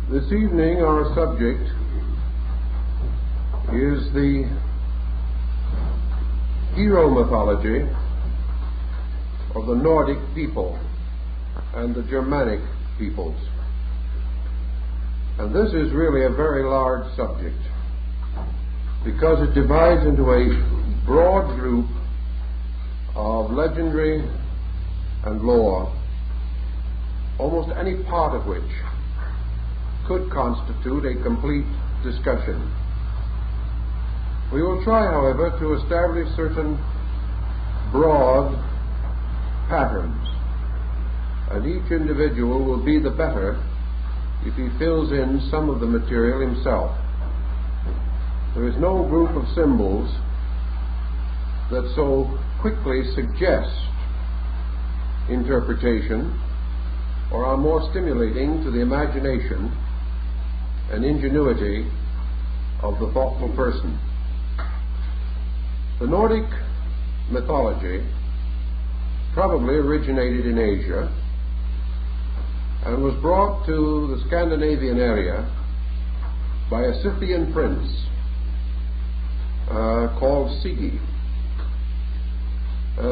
This evening our subject is the hero mythology of the Nordic people and the Germanic peoples. And this is really a very large subject because it divides into a broad group of legendary and lore, almost any part of which could constitute a complete discussion. We will try, however, to establish certain broad patterns, and each individual will be the better if he fills in some of the material himself. There is no group of symbols that so quickly suggest interpretation or are more stimulating to the imagination and ingenuity of the thoughtful person. The Nordic mythology probably originated in Asia and was brought to the Scandinavian area by a Scythian prince called Sigi.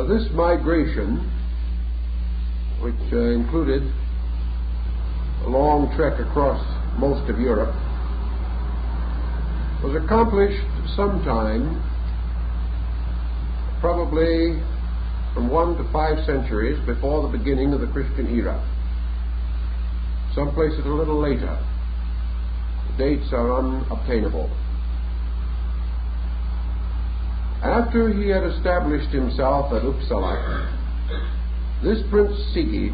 This migration, which included a long trek across most of Europe, was accomplished sometime probably from 1 to 5 centuries before the beginning of the Christian era. Some places a little later. The dates are unobtainable. After he had established himself at Uppsala, this Prince Sigi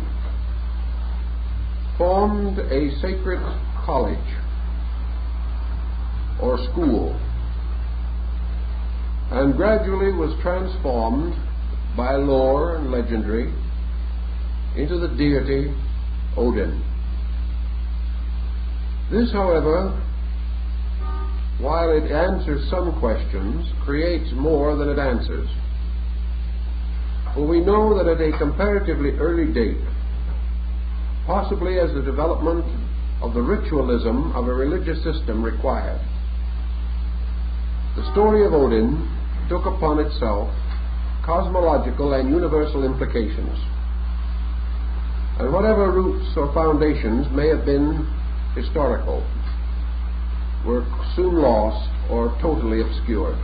formed a sacred college or school, and gradually was transformed by lore and legendary into the deity Odin. This, however, while it answers some questions, creates more than it answers. For we know that at a comparatively early date, possibly as the development of the ritualism of a religious system required, the story of Odin took upon itself cosmological and universal implications, and whatever roots or foundations may have been historical were soon lost or totally obscured.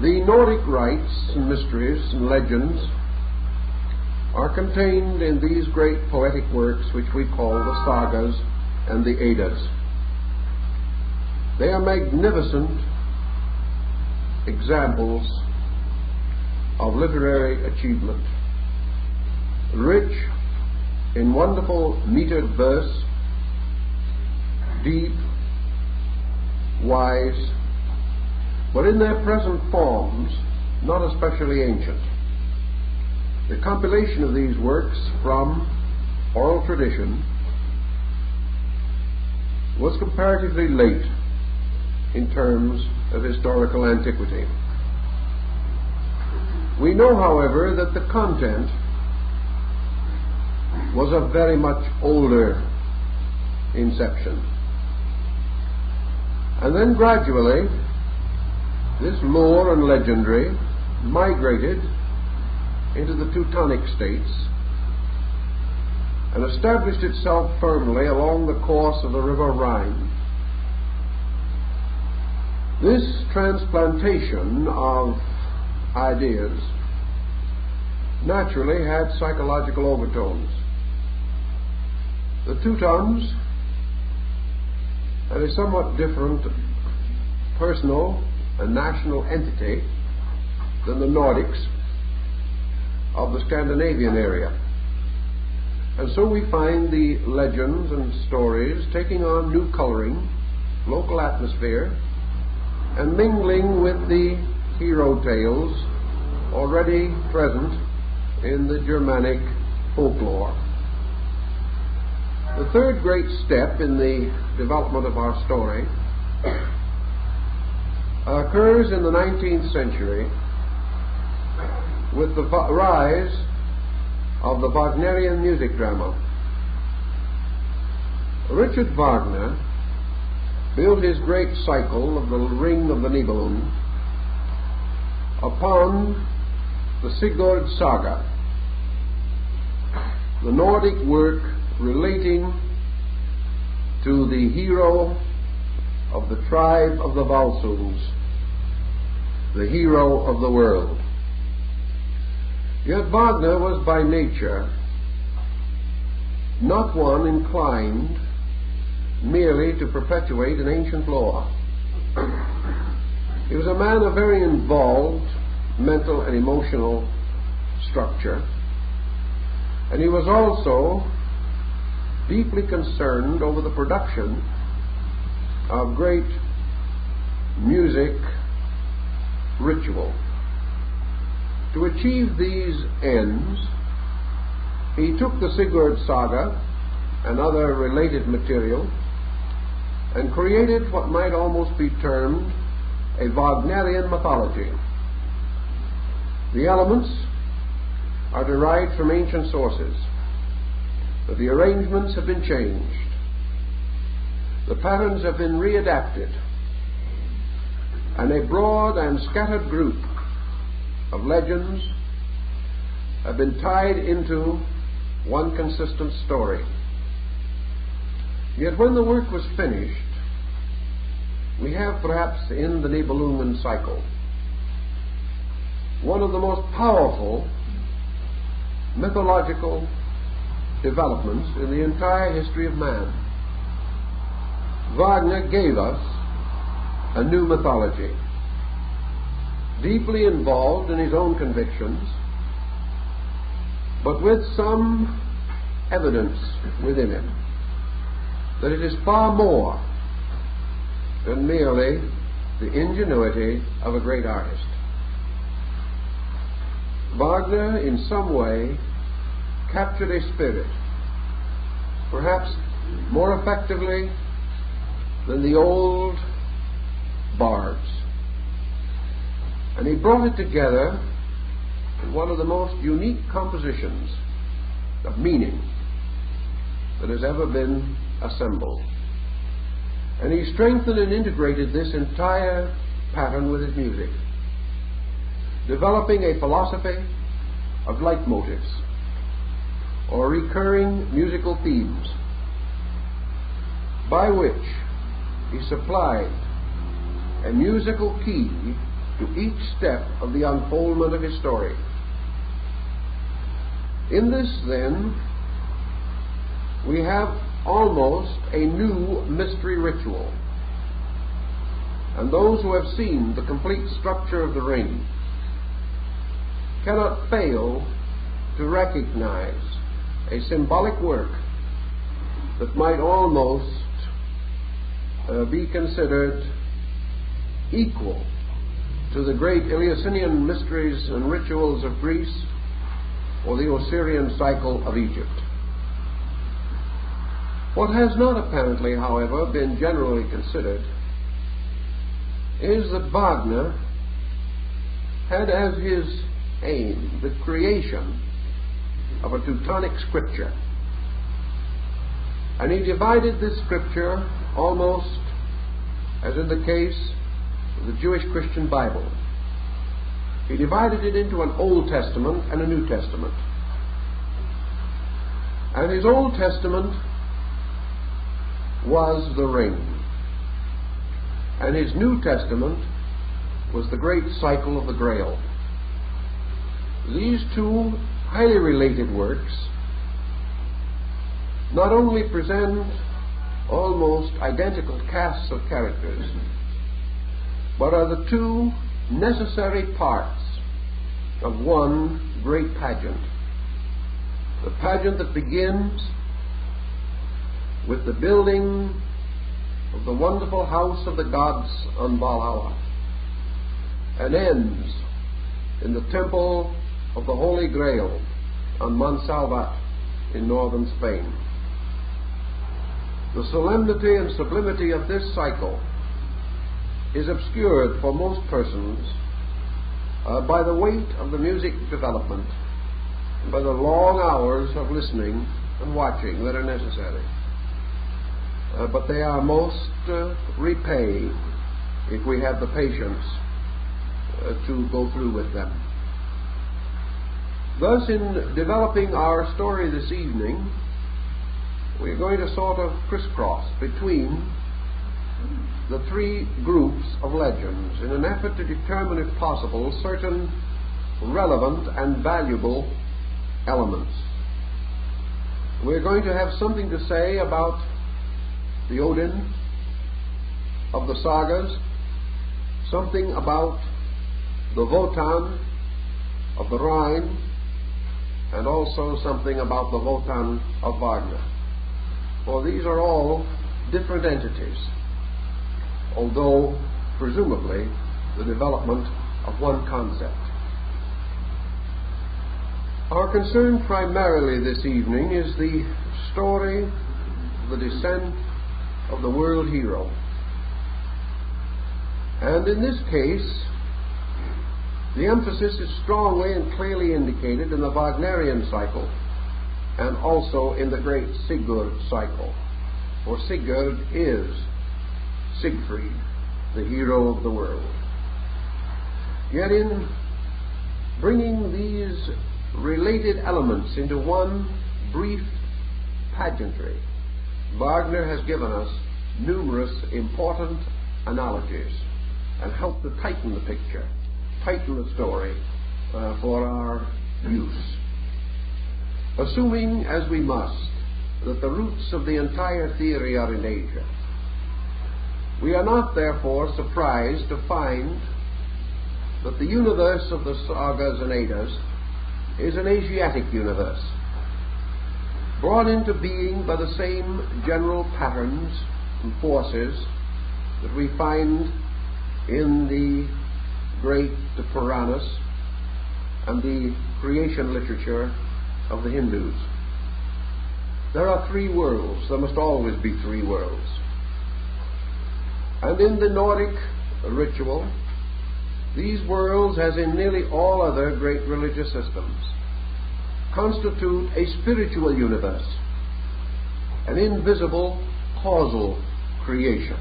The Nordic rites and mysteries and legends are contained in these great poetic works which we call the sagas and the Eddas. They are magnificent examples of literary achievement, rich in wonderful metered verse, deep, wise, but in their present forms not especially ancient. The compilation of these works from oral tradition was comparatively late in terms of historical antiquity. We know, however, that the content was of very much older inception. And then gradually this lore and legendary migrated into the Teutonic states and established itself firmly along the course of the river Rhine. This transplantation of ideas naturally had psychological overtones. The Teutons had a somewhat different personal and national entity than the Nordics of the Scandinavian area. And so we find the legends and stories taking on new coloring, local atmosphere, and mingling with the hero tales already present in the Germanic folklore. The third great step in the development of our story occurs in the 19th century with the rise of the Wagnerian music drama. Richard Wagner built his great cycle of the Ring of the Nibelung upon the Sigurd Saga, the Nordic work relating to the hero of the tribe of the Volsungs, the hero of the world. Yet Wagner was by nature not one inclined merely to perpetuate an ancient law. He was a man of very involved mental and emotional structure, and he was also deeply concerned over the production of great music ritual. To achieve these ends, he took the Sigurd Saga and other related material and created what might almost be termed a Wagnerian mythology. The elements are derived from ancient sources, but the arrangements have been changed. The patterns have been readapted, and a broad and scattered group of legends have been tied into one consistent story. Yet when the work was finished, we have perhaps in the Nibelungen cycle one of the most powerful mythological developments in the entire history of man. Wagner gave us a new mythology, deeply involved in his own convictions, but with some evidence within it that it is far more than merely the ingenuity of a great artist. Wagner, in some way, captured a spirit, perhaps more effectively than the old bards, and he brought it together in one of the most unique compositions of meaning that has ever been assembled. And he strengthened and integrated this entire pattern with his music, developing a philosophy of leitmotifs, or recurring musical themes, by which he supplied a musical key to each step of the unfoldment of his story. In this, then, we have almost a new mystery ritual, and those who have seen the complete structure of the ring cannot fail to recognize a symbolic work that might almost be considered equal to the great Eleusinian mysteries and rituals of Greece or the Osirian cycle of Egypt. What has not apparently, however, been generally considered is that Wagner had as his aim the creation of a Teutonic scripture, and he divided this scripture almost as in the case of the Jewish Christian Bible. He divided it into an Old Testament and a New Testament, and his Old Testament was the ring, and his New Testament was the great cycle of the Grail. These two highly related works not only present almost identical casts of characters, but are the two necessary parts of one great pageant. The pageant that begins with the building of the wonderful house of the gods on Valhalla, and ends in the temple of the Holy Grail on Montsalvat in northern Spain. The solemnity and sublimity of this cycle is obscured for most persons by the weight of the music development and by the long hours of listening and watching that are necessary. but they are most repaid if we have the patience to go through with them. Thus, in developing our story this evening, we're going to sort of crisscross between the three groups of legends in an effort to determine, if possible, certain relevant and valuable elements. We're going to have something to say about the Odin of the sagas, something about the Wotan of the Rhine, and also something about the Wotan of Wagner. For these are all different entities, although presumably the development of one concept. Our concern primarily this evening is the story of the descent of the world hero. And in this case, the emphasis is strongly and clearly indicated in the Wagnerian cycle and also in the great Sigurd cycle. For Sigurd is Siegfried, the hero of the world. Yet in bringing these related elements into one brief pageantry, Wagner has given us numerous important analogies and helped to tighten the picture, tighten the story for our use. Assuming, as we must, that the roots of the entire theory are in Asia, we are not therefore surprised to find that the universe of the sagas and Eddas is an Asiatic universe, brought into being by the same general patterns and forces that we find in the great Puranas and the creation literature of the Hindus. There are three worlds. There must always be three worlds. And in the Nordic ritual, these worlds, as in nearly all other great religious systems, constitute a spiritual universe, an invisible causal creation,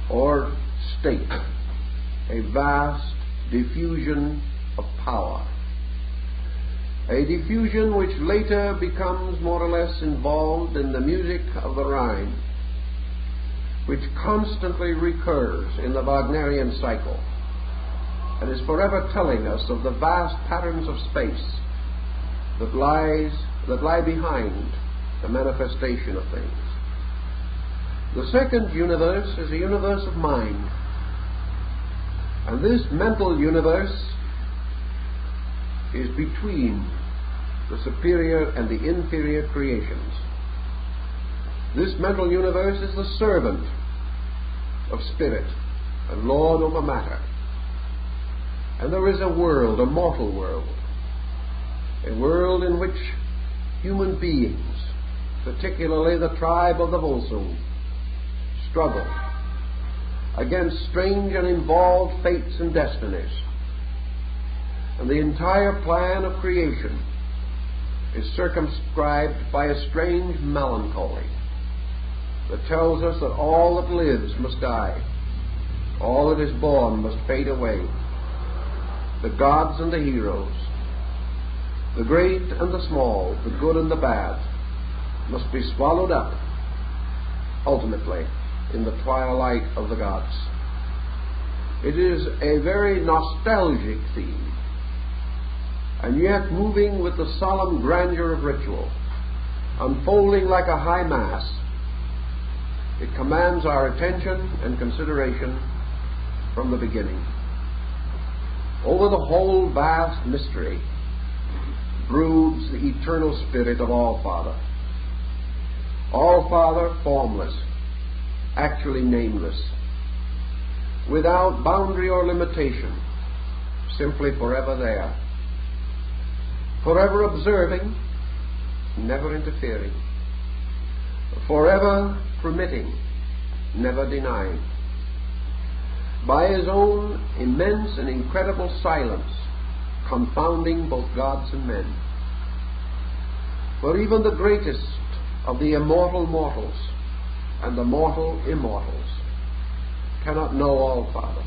or state, a vast diffusion of power, a diffusion which later becomes more or less involved in the music of the Rhine, which constantly recurs in the Wagnerian cycle and is forever telling us of the vast patterns of space that lie behind the manifestation of things. The second universe is a universe of mind, and this mental universe is between the superior and the inferior creations. This mental universe is the servant of spirit and lord over matter. And there is a world, a mortal world, a world in which human beings, particularly the tribe of the Volsung, struggle against strange and involved fates and destinies. And the entire plan of creation is circumscribed by a strange melancholy that tells us that all that lives must die, all that is born must fade away. The gods and the heroes, the great and the small, the good and the bad, must be swallowed up, ultimately, in the twilight of the gods. It is a very nostalgic theme, and yet moving with the solemn grandeur of ritual, unfolding like a high mass. It commands our attention and consideration from the beginning. Over the whole vast mystery broods the eternal spirit of All-Father. All-Father, formless, actually nameless, without boundary or limitation, simply forever there, forever observing, never interfering, forever permitting, never denying. By his own immense and incredible silence, confounding both gods and men. For even the greatest of the immortal mortals and the mortal immortals cannot know All Father,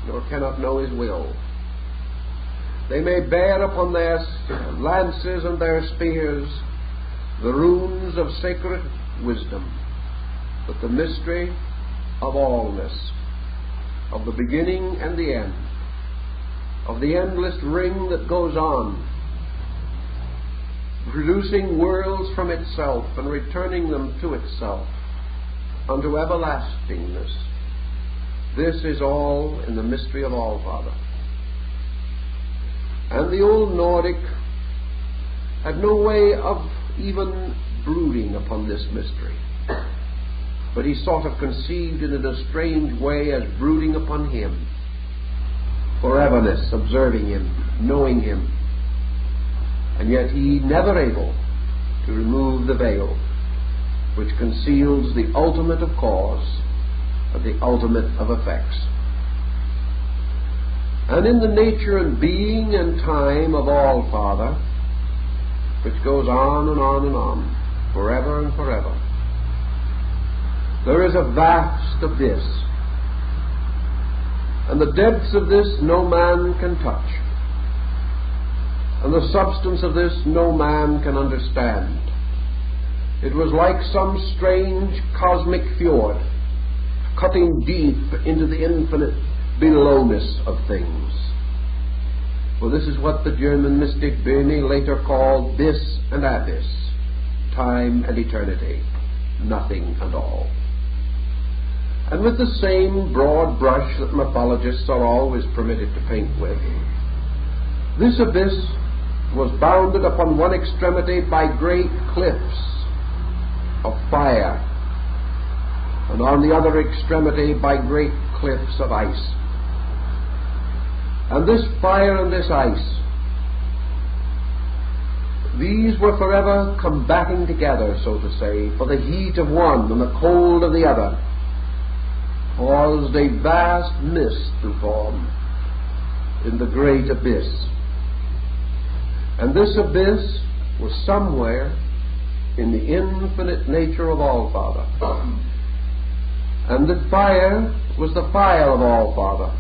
nor cannot know His will. They may bear upon their lances and their spears the runes of sacred wisdom, but the mystery of allness, of the beginning and the end, of the endless ring that goes on, producing worlds from itself and returning them to itself unto everlastingness. This is all in the mystery of All Father. And the old Nordic had no way of even brooding upon this mystery, but he sort of conceived it in a strange way as brooding upon Him, foreverness, observing Him, knowing Him, and yet he never able to remove the veil which conceals the ultimate of cause and the ultimate of effects. And in the nature and being and time of All Father, which goes on and on and on, forever and forever, there is a vast abyss, and the depths of this no man can touch, and the substance of this no man can understand. It was like some strange cosmic fjord, cutting deep into the infinite belowness of things. For this is what the German mystic Böhme later called bis and abyss, time and eternity, nothing and all. And with the same broad brush that mythologists are always permitted to paint with, this abyss was bounded upon one extremity by great cliffs of fire, and on the other extremity by great cliffs of ice. And this fire and this ice, these were forever combating together, so to say, for the heat of one and the cold of the other, caused a vast mist to form in the great abyss. And this abyss was somewhere in the infinite nature of All Father. And the fire was the fire of All Father,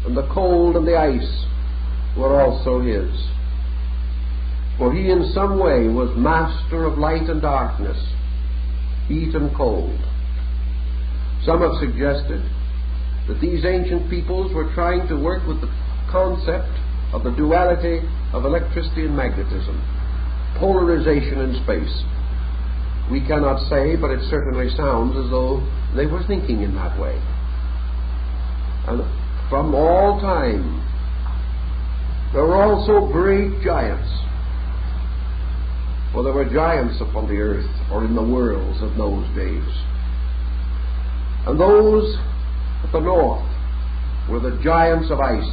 and the cold and the ice were also His. For He in some way was master of light and darkness, heat and cold. Some have suggested that these ancient peoples were trying to work with the concept of the duality of electricity and magnetism, polarization in space. We cannot say, but it certainly sounds as though they were thinking in that way. And from all time, there were also great giants. For there were giants upon the earth, or in the worlds of those days. And those at the north were the giants of ice,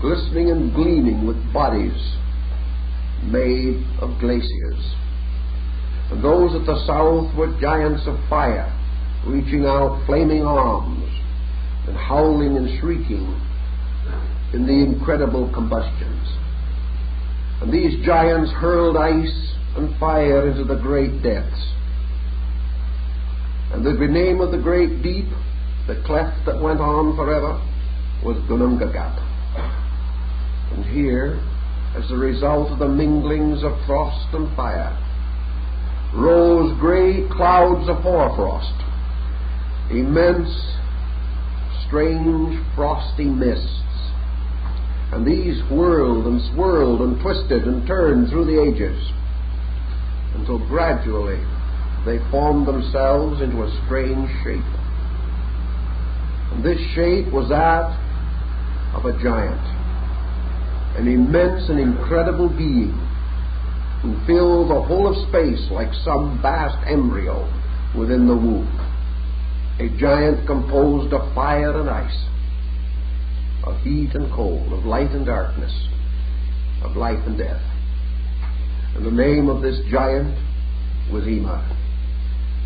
glistening and gleaming with bodies made of glaciers. And those at the south were giants of fire, reaching out flaming arms and howling and shrieking in the incredible combustions. And these giants hurled ice and fire into the great depths. And the name of the great deep, the cleft that went on forever, was Gunungagap. And here, as a result of the minglings of frost and fire, rose great clouds of hoarfrost, immense, strange, frosty mists. And these whirled and swirled and twisted and turned through the ages, until gradually they formed themselves into a strange shape. And this shape was that of a giant, an immense and incredible being who filled the whole of space like some vast embryo within the womb. A giant composed of fire and ice, of heat and cold, of light and darkness, of life and death. And the name of this giant was Ema,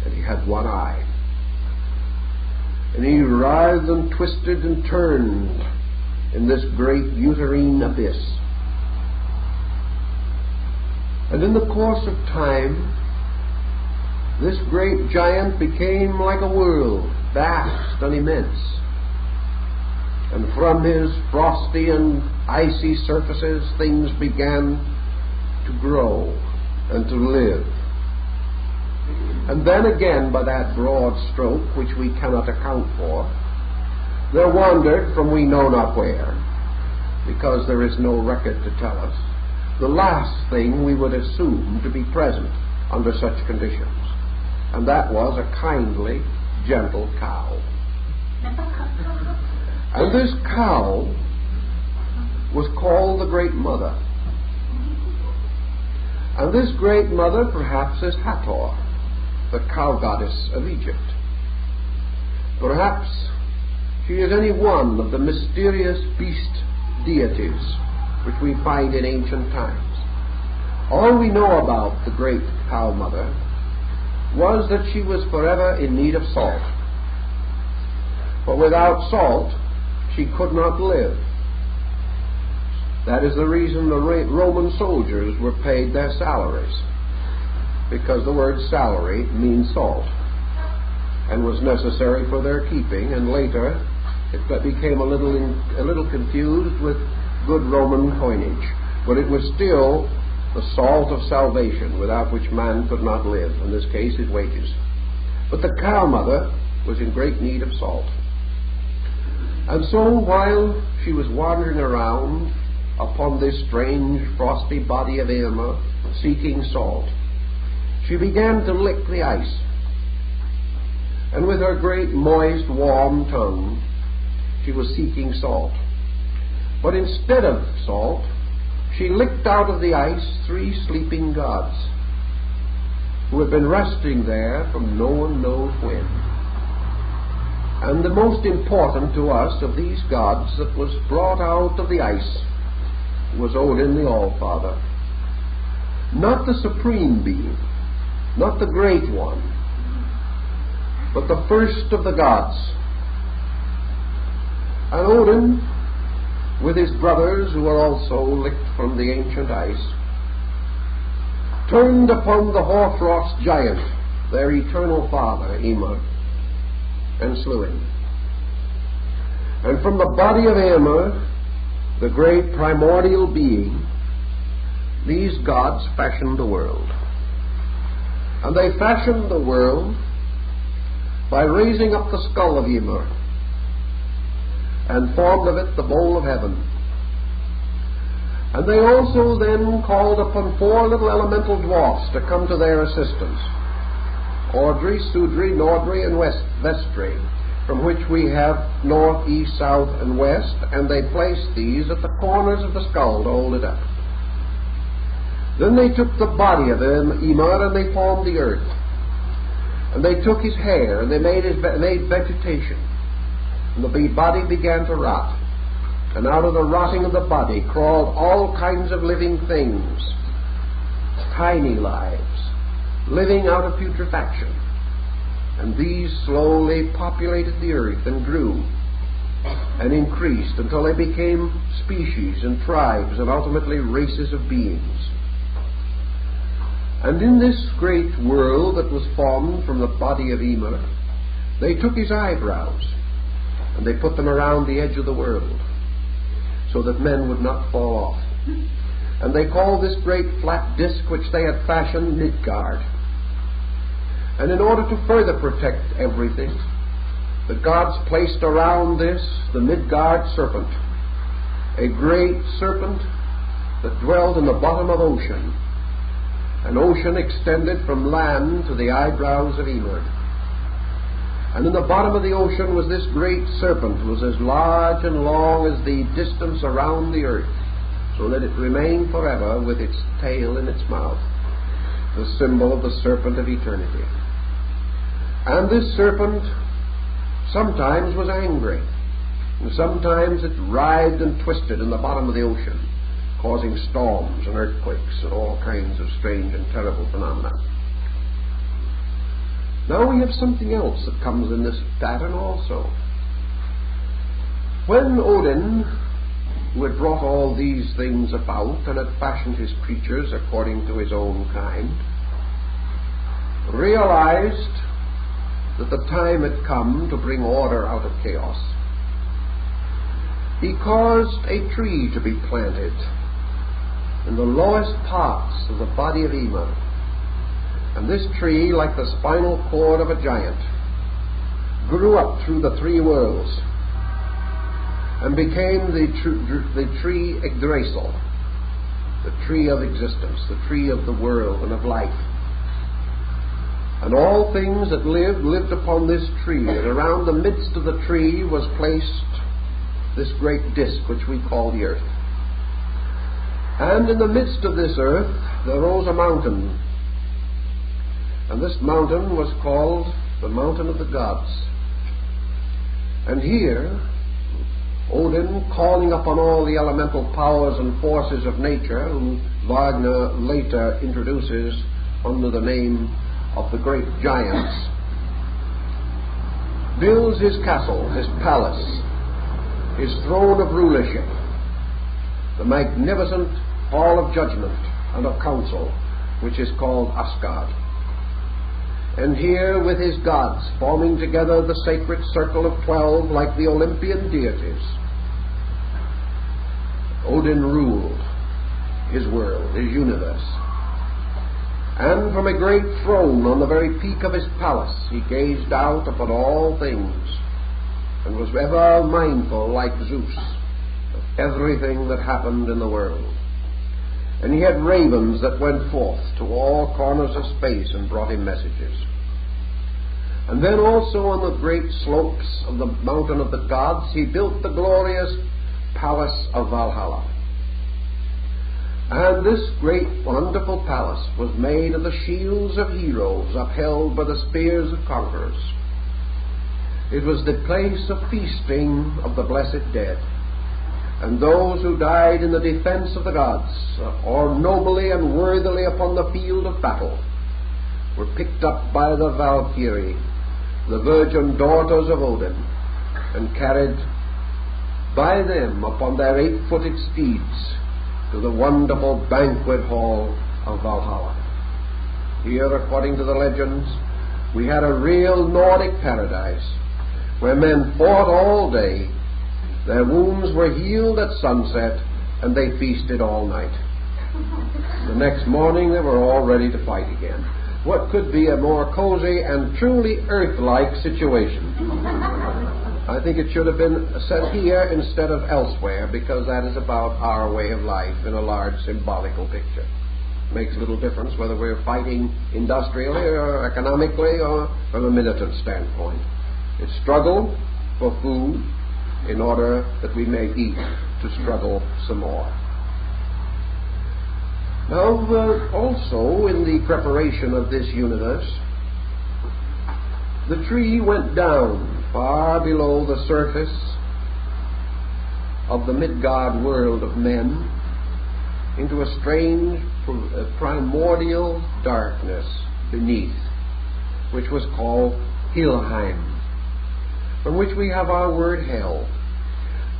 and he had one eye. And he writhed and twisted and turned in this great uterine abyss. And in the course of time, this great giant became like a world, vast and immense. And from his frosty and icy surfaces, things began to grow and to live. And then again, by that broad stroke, which we cannot account for, there wandered from we know not where, because there is no record to tell us, the last thing we would assume to be present under such conditions. And that was a kindly, gentle cow. And this cow was called the Great Mother. And this Great Mother perhaps is Hathor, the cow goddess of Egypt. Perhaps she is any one of the mysterious beast deities which we find in ancient times. All we know about the Great Cow Mother was that she was forever in need of salt. For without salt, she could not live. That is the reason the Roman soldiers were paid their salaries, because the word salary means salt, and was necessary for their keeping, and later it became a little confused with good Roman coinage, but it was still the salt of salvation, without which man could not live, in this case his wages. But the cow mother was in great need of salt. And so while she was wandering around upon this strange frosty body of Ymir seeking salt, she began to lick the ice, and with her great moist warm tongue she was seeking salt. But instead of salt, she licked out of the ice 3 sleeping gods who had been resting there from no one knows when. And the most important to us of these gods that was brought out of the ice was Odin the All-Father. Not the supreme being, not the great one, but the first of the gods. And Odin, with his brothers who were also licked from the ancient ice, turned upon the hoarfrost giant, their eternal father, Ymir, and slew him. And from the body of Ymir, the great primordial being, these gods fashioned the world. And they fashioned the world by raising up the skull of Ymir and formed of it the bowl of heaven. And they also then called upon 4 little elemental dwarfs to come to their assistance: Ordri, Sudri, Nordri, and Vestri, from which we have north, east, south, and west, and they placed these at the corners of the skull to hold it up. Then they took the body of Ymir and they formed the earth. And they took his hair and they made vegetation. And the body began to rot. And out of the rotting of the body crawled all kinds of living things, tiny lives, living out of putrefaction. And these slowly populated the earth and grew and increased until they became species and tribes and ultimately races of beings. And in this great world that was formed from the body of Ymir, they took his eyebrows and they put them around the edge of the world so that men would not fall off. And they called this great flat disk which they had fashioned Midgard. And in order to further protect everything, the gods placed around this the Midgard serpent, a great serpent that dwelled in the bottom of ocean, an ocean extended from land to the eyebrows of Ymir. And in the bottom of the ocean was this great serpent, who was as large and long as the distance around the earth, so that it remained forever with its tail in its mouth, the symbol of the serpent of eternity. And this serpent sometimes was angry, and sometimes it writhed and twisted in the bottom of the ocean, causing storms and earthquakes and all kinds of strange and terrible phenomena. Now we have something else that comes in this pattern also. When Odin, who had brought all these things about and had fashioned his creatures according to his own kind, realized that the time had come to bring order out of chaos. He caused a tree to be planted in the lowest parts of the body of Ema. And this tree, like the spinal cord of a giant, grew up through the three worlds and became the tree Yggdrasil, the tree of existence, the tree of the world and of life. And all things that lived upon this tree, and around the midst of the tree was placed this great disk which we call the earth. And in the midst of this earth there rose a mountain, and this mountain was called the Mountain of the Gods. And here Odin, calling upon all the elemental powers and forces of nature, whom Wagner later introduces under the name of the great giants, builds his castle, his palace, his throne of rulership, the magnificent hall of judgment and of counsel, which is called Asgard. And here, with his gods, forming together the sacred circle of 12 like the Olympian deities, Odin ruled his world, his universe. And from a great throne on the very peak of his palace he gazed out upon all things, and was ever mindful, like Zeus, of everything that happened in the world. And he had ravens that went forth to all corners of space and brought him messages. And then also on the great slopes of the mountain of the gods he built the glorious palace of Valhalla. And this great wonderful palace was made of the shields of heroes upheld by the spears of conquerors. It was the place of feasting of the blessed dead, and those who died in the defense of the gods, or nobly and worthily upon the field of battle, were picked up by the Valkyrie, the virgin daughters of Odin, and carried by them upon their 8-footed steeds to the wonderful banquet hall of Valhalla. Here, according to the legends, we had a real Nordic paradise, where men fought all day, their wounds were healed at sunset, and they feasted all night. The next morning they were all ready to fight again. What could be a more cozy and truly earth-like situation? I think it should have been set here instead of elsewhere, because that is about our way of life in a large symbolical picture. It makes little difference whether we're fighting industrially or economically or from a militant standpoint. It's struggle for food in order that we may eat to struggle some more. Now, also in the preparation of this universe, the tree went down far below the surface of the Midgard world of men into a strange primordial darkness beneath, which was called Helheim, from which we have our word hell.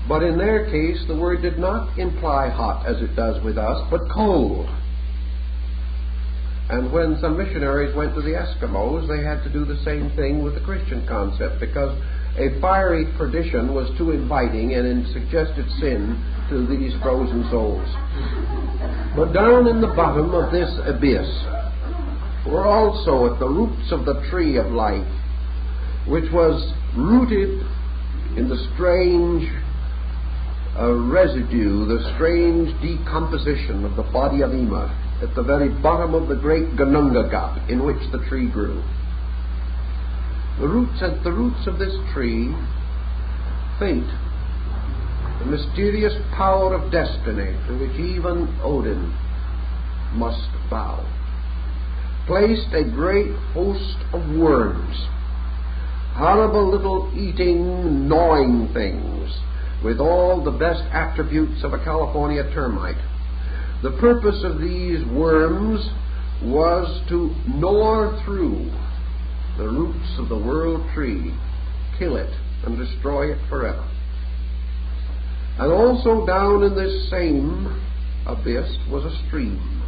But in their case, the word did not imply hot as it does with us, but cold. And when some missionaries went to the Eskimos, they had to do the same thing with the Christian concept, because a fiery perdition was too inviting and suggested sin to these frozen souls. But down in the bottom of this abyss were also at the roots of the tree of life, which was rooted in the strange residue, the strange decomposition of the body of Ema, at the very bottom of the great Gnungagat in which the tree grew. At the roots of this tree, fate, the mysterious power of destiny to which even Odin must bow, placed a great host of worms, horrible little eating, gnawing things, with all the best attributes of a California termite. The purpose of these worms was to gnaw through the roots of the world tree, kill it, and destroy it forever. And also down in this same abyss was a stream,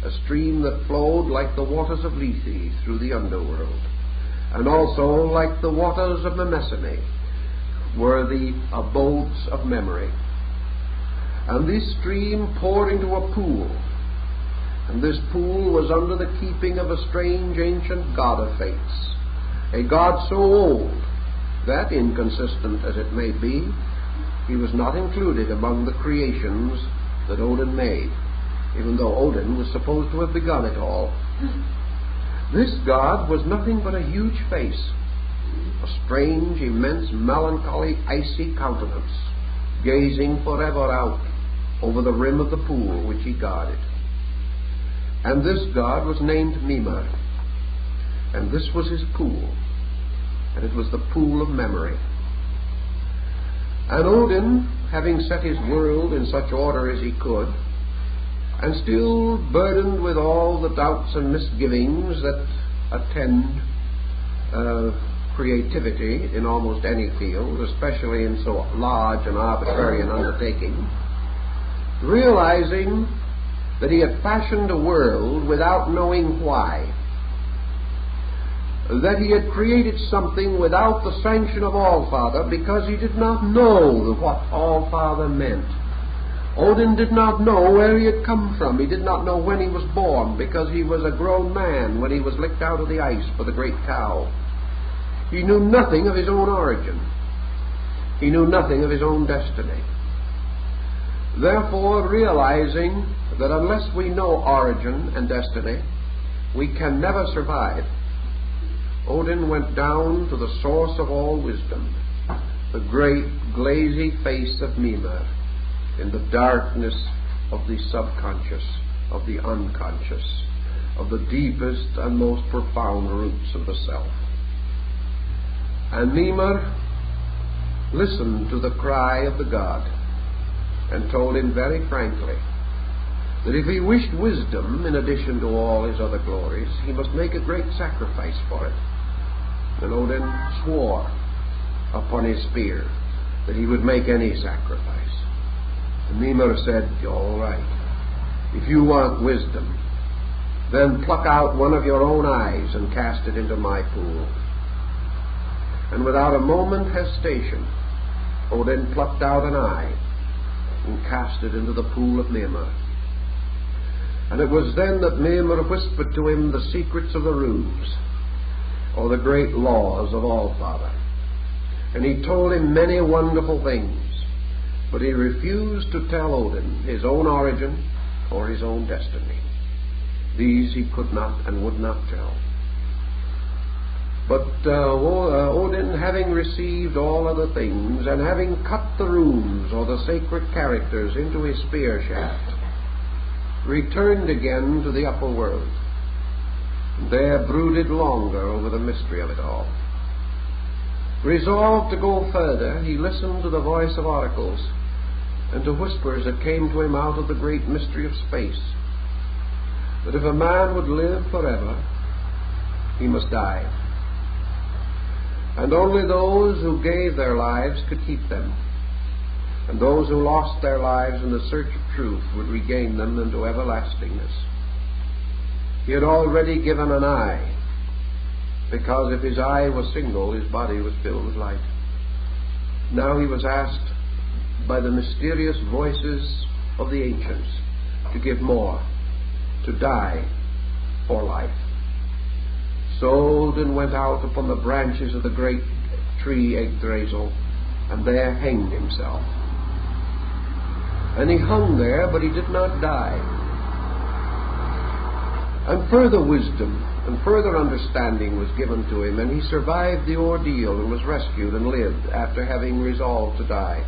a stream that flowed like the waters of Lethe through the underworld, and also like the waters of Mnemosyne were the abodes of memory. And this stream poured into a pool, and this pool was under the keeping of a strange ancient god of fates, a god so old that, inconsistent as it may be, he was not included among the creations that Odin made, even though Odin was supposed to have begun it all. This god was nothing but a huge face, a strange, immense, melancholy, icy countenance, gazing forever out over the rim of the pool which he guarded. And this god was named Mimir, and this was his pool, and it was the pool of memory. And Odin, having set his world in such order as he could, and still burdened with all the doubts and misgivings that attend creativity in almost any field, especially in so large and arbitrary an undertaking, realizing that he had fashioned a world without knowing why, that he had created something without the sanction of Allfather because he did not know what Allfather meant. Odin did not know where he had come from. He did not know when he was born, because he was a grown man when he was licked out of the ice for the great cow. He knew nothing of his own origin. He knew nothing of his own destiny. Therefore, realizing that unless we know origin and destiny, we can never survive, Odin went down to the source of all wisdom, the great glazy face of Mimir, in the darkness of the subconscious, of the unconscious, of the deepest and most profound roots of the self. And Mimir listened to the cry of the god and told him very frankly that if he wished wisdom in addition to all his other glories, he must make a great sacrifice for it. And Odin swore upon his spear that he would make any sacrifice. And Mimir said, all right, if you want wisdom, then pluck out one of your own eyes and cast it into my pool. And without a moment's hesitation, Odin plucked out an eye and cast it into the pool of Mimir. And it was then that Mimir whispered to him the secrets of the runes, or the great laws of Allfather. And he told him many wonderful things, but he refused to tell Odin his own origin or his own destiny. These he could not and would not tell. But Odin, having received all other things, and having cut the runes or the sacred characters into his spear shaft, returned again to the upper world, and there brooded longer over the mystery of it all. Resolved to go further, he listened to the voice of oracles and to whispers that came to him out of the great mystery of space, that if a man would live forever, he must die. And only those who gave their lives could keep them, and those who lost their lives in the search of truth would regain them into everlastingness. He had already given an eye, because if his eye was single, his body was filled with light. Now he was asked by the mysterious voices of the ancients to give more, to die for life. So Odin went out upon the branches of the great tree Yggdrasil, and there hanged himself. And he hung there, but he did not die. And further wisdom and further understanding was given to him, and he survived the ordeal and was rescued and lived after having resolved to die.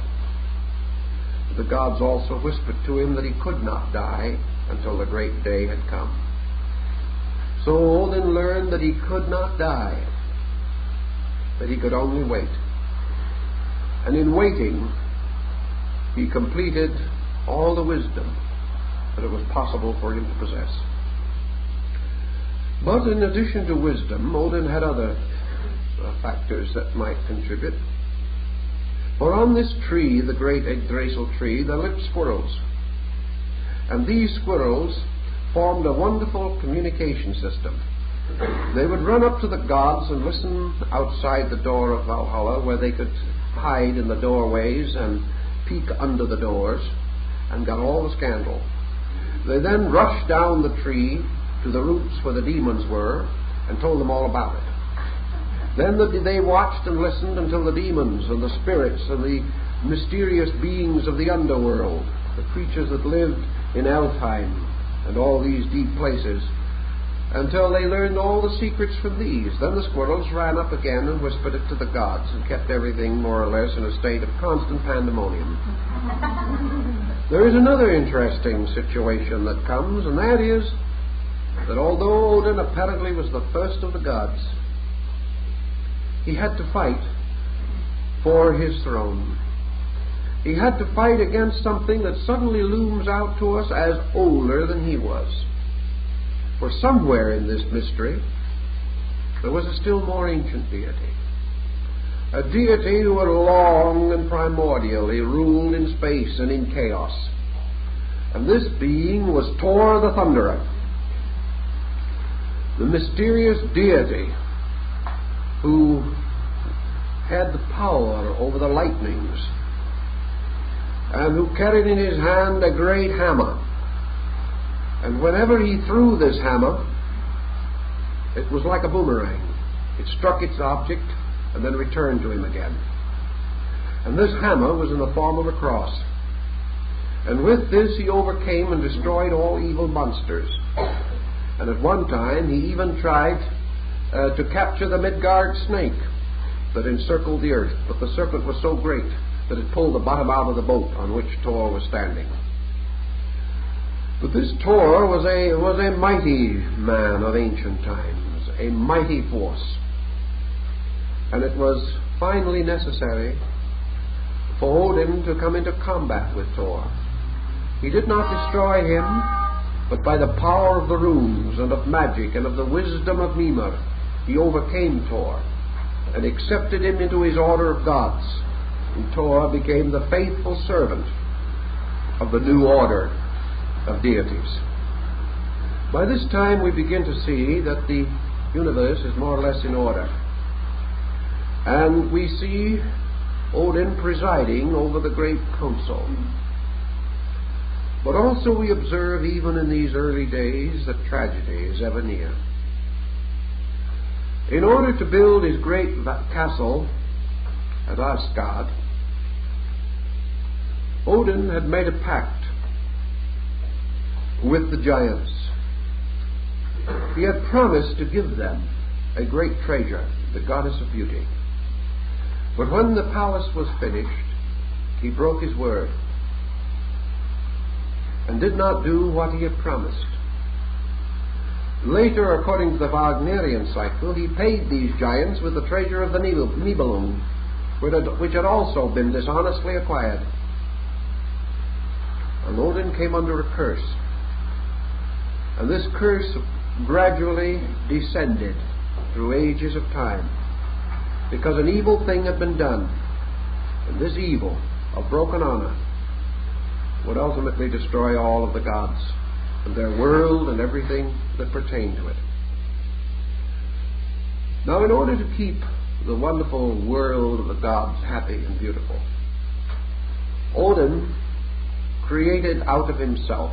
The gods also whispered to him that he could not die until the great day had come. So Odin learned that he could not die, that he could only wait. And in waiting, he completed all the wisdom that it was possible for him to possess. But in addition to wisdom, Odin had other factors that might contribute. For on this tree, the great Yggdrasil tree, there lived squirrels. And these squirrels formed a wonderful communication system. They would run up to the gods and listen outside the door of Valhalla, where they could hide in the doorways and peek under the doors, and got all the scandal. They then rushed down the tree to the roots where the demons were and told them all about it. Then they watched and listened until the demons and the spirits and the mysterious beings of the underworld, the creatures that lived in Elfheim and all these deep places, until they learned all the secrets from these. Then the squirrels ran up again and whispered it to the gods and kept everything more or less in a state of constant pandemonium. There is another interesting situation that comes, and that is that although Odin apparently was the first of the gods, he had to fight for his throne. He had to fight against something that suddenly looms out to us as older than he was. For somewhere in this mystery, there was a still more ancient deity. A deity who had long and primordially ruled in space and in chaos. And this being was Thor the Thunderer, the mysterious deity who had the power over the lightnings, and who carried in his hand a great hammer. And whenever he threw this hammer, it was like a boomerang. It struck its object and then returned to him again. And this hammer was in the form of a cross. And with this he overcame and destroyed all evil monsters. And at one time he even tried to capture the Midgard snake that encircled the earth. But the serpent was so great that it pulled the bottom out of the boat on which Thor was standing. But this Thor was a mighty man of ancient times, a mighty force. And it was finally necessary for Odin to come into combat with Thor. He did not destroy him, but by the power of the runes and of magic and of the wisdom of Mimir, he overcame Thor and accepted him into his order of gods. And Thor became the faithful servant of the new order of deities. By this time we begin to see that the universe is more or less in order. And we see Odin presiding over the great council. But also we observe, even in these early days, that tragedy is ever near. In order to build his great castle at Asgard, Odin had made a pact with the giants. He had promised to give them a great treasure, the goddess of beauty. But when the palace was finished, he broke his word and did not do what he had promised. Later, according to the Wagnerian cycle, he paid these giants with the treasure of the Nibelung, which had also been dishonestly acquired. And Odin came under a curse. And this curse gradually descended through ages of time, because an evil thing had been done, and this evil of broken honor would ultimately destroy all of the gods and their world and everything that pertained to it. Now, in order to keep the wonderful world of the gods happy and beautiful, Odin created out of himself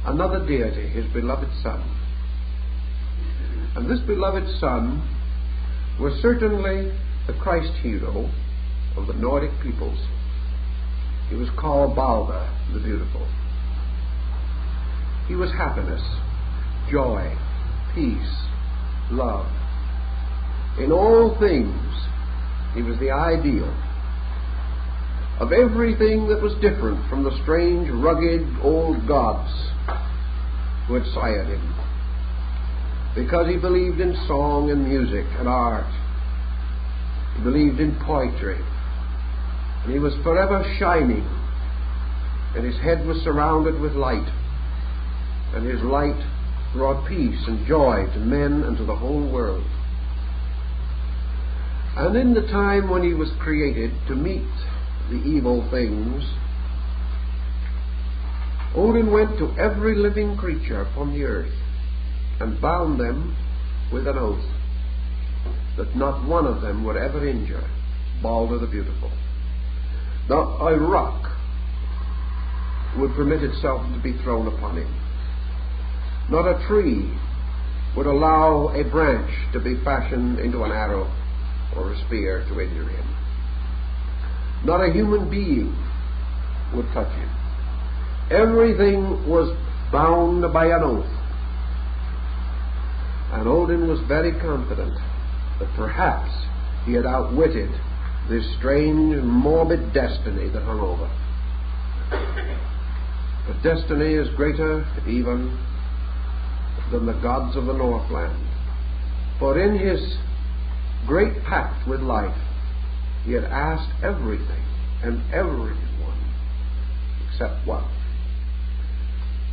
another deity, his beloved son. And this beloved son was certainly the Christ hero of the Nordic peoples. He was called Balder the Beautiful. He was happiness, joy, peace, love. In all things, he was the ideal of everything that was different from the strange, rugged, old gods who had sired him, because he believed in song and music and art. He believed in poetry, and he was forever shining, and his head was surrounded with light, and his light brought peace and joy to men and to the whole world. And in the time when he was created to meet the evil things, Odin went to every living creature upon the earth and bound them with an oath that not one of them would ever injure Balder the Beautiful. Not a rock would permit itself to be thrown upon him. Not a tree would allow a branch to be fashioned into an arrow or a spear to injure him. Not a human being would touch him. Everything was bound by an oath. And Odin was very confident that perhaps he had outwitted this strange, morbid destiny that hung over. But destiny is greater even than the gods of the Northland. For in his great pact with life, he had asked everything and everyone except one.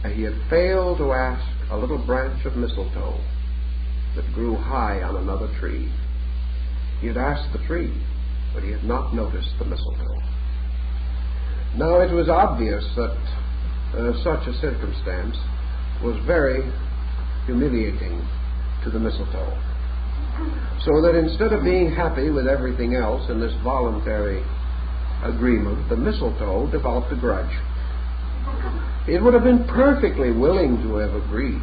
And he had failed to ask a little branch of mistletoe that grew high on another tree. He had asked the tree, but he had not noticed the mistletoe. Now it was obvious that such a circumstance was very humiliating to the mistletoe. So that instead of being happy with everything else in this voluntary agreement, the mistletoe developed a grudge. It would have been perfectly willing to have agreed,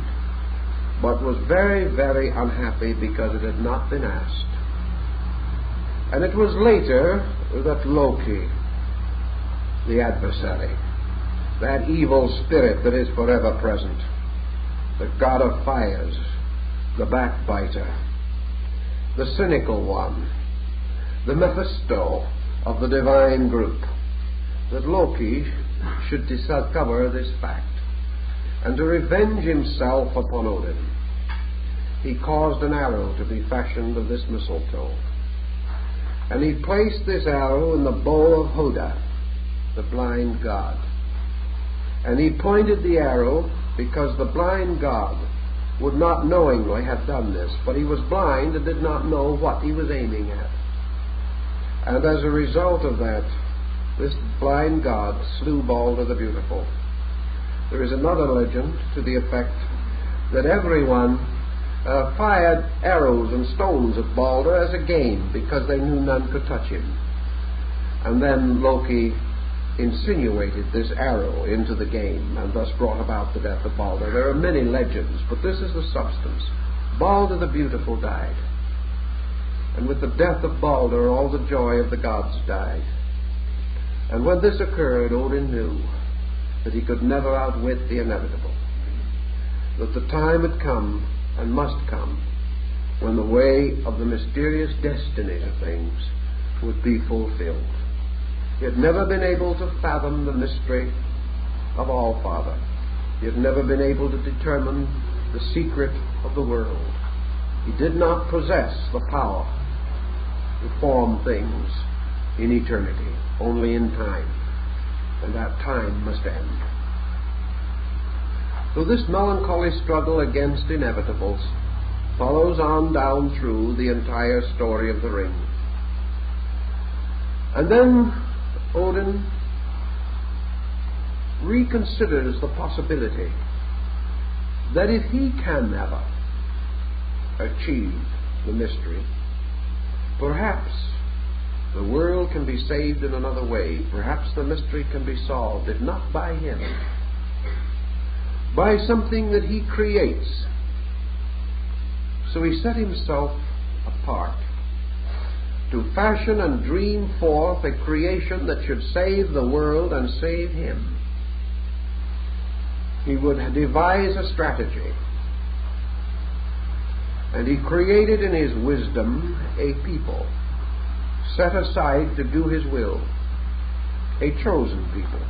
but was very, very unhappy because it had not been asked. And it was later that Loki, the adversary, that evil spirit that is forever present, the god of fires, the backbiter, the cynical one, the Mephisto of the divine group, that Loki should discover this fact, and to revenge himself upon Odin, he caused an arrow to be fashioned of this mistletoe. And he placed this arrow in the bow of Hoda, the blind god. And he pointed the arrow because the blind god would not knowingly have done this, but he was blind and did not know what he was aiming at. And as a result of that, this blind god slew Balder the Beautiful. There is another legend to the effect that everyone fired arrows and stones at Balder as a game because they knew none could touch him. And then Loki insinuated this arrow into the game and thus brought about the death of Balder. There are many legends, but this is the substance. Balder the Beautiful died. And with the death of Balder, all the joy of the gods died. And when this occurred, Odin knew that he could never outwit the inevitable, that the time had come and must come when the way of the mysterious destinies of things would be fulfilled. He had never been able to fathom the mystery of All-Father. He had never been able to determine the secret of the world. He did not possess the power to form things in eternity, only in time, and that time must end. So this melancholy struggle against inevitables follows on down through the entire story of the ring. And then Odin reconsiders the possibility that if he can never achieve the mystery, perhaps the world can be saved in another way. Perhaps the mystery can be solved, if not by him, by something that he creates. So he set himself apart to fashion and dream forth a creation that should save the world and save him. He would devise a strategy, and he created in his wisdom a people set aside to do his will, a chosen people.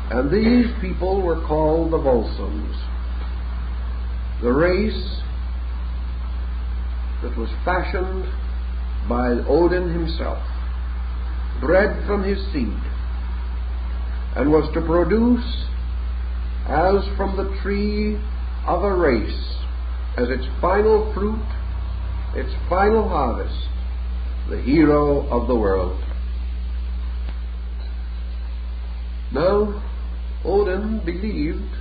And these people were called the Volsungs, the race that was fashioned by Odin himself, bred from his seed, and was to produce, as from the tree of a race, as its final fruit, its final harvest, the hero of the world. Now, Odin Odin believed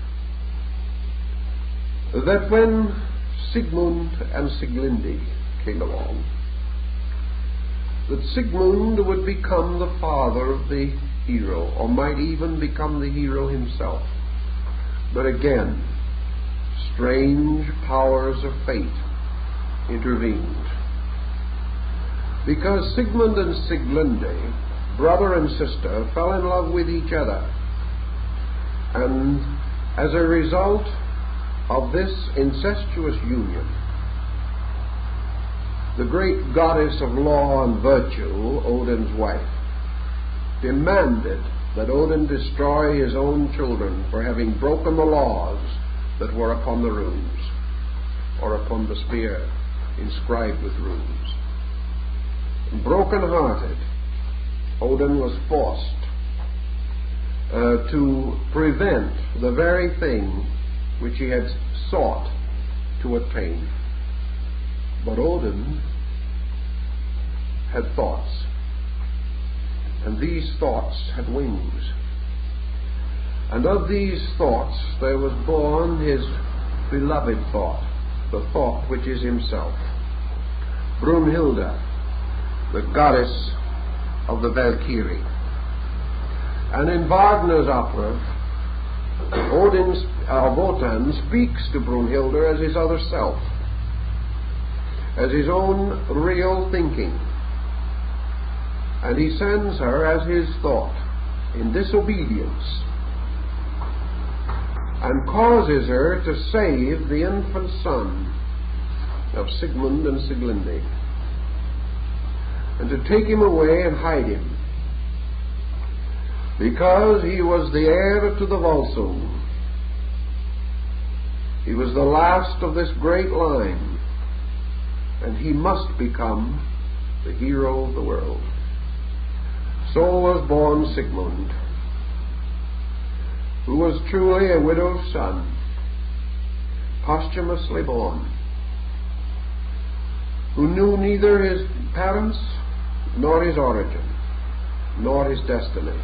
that when Sigmund and Siglindi came along, that Sigmund would become the father of the hero, or might even become the hero himself. But again, strange powers of fate intervened. Because Sigmund and Siglindi, brother and sister, fell in love with each other. And as a result of this incestuous union, the great goddess of law and virtue, Odin's wife, demanded that Odin destroy his own children for having broken the laws that were upon the runes, or upon the spear inscribed with runes. Broken-hearted, Odin was forced to prevent the very thing which he had sought to attain. But Odin had thoughts, and these thoughts had wings. And of these thoughts there was born his beloved thought, the thought which is himself. Brunhilde, the goddess of the Valkyrie. And in Wagner's opera, Wotan speaks to Brunhilde as his other self, as his own real thinking. And he sends her as his thought in disobedience, and causes her to save the infant son of Sigmund and Siglindi, and to take him away and hide him, because he was the heir to the Volsung. He was the last of this great line, and he must become the hero of the world. So was born Sigmund, who was truly a widow's son, posthumously born, who knew neither his parents, nor his origin, nor his destiny,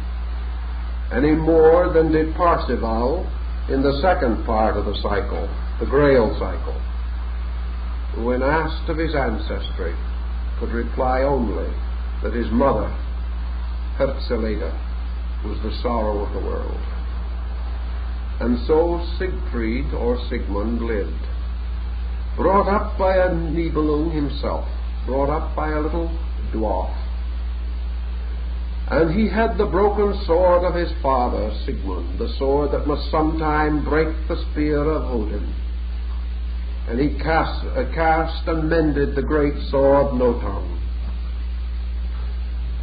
any more than did Parzival in the second part of the cycle, the Grail cycle, who, when asked of his ancestry, could reply only that his mother, Herzeleda, was the sorrow of the world. And so Siegfried, or Sigmund, lived, brought up by a Nibelung himself, brought up by a little dwarf. And he had the broken sword of his father, Sigmund, the sword that must sometime break the spear of Odin. And he cast and mended the great sword Nothung.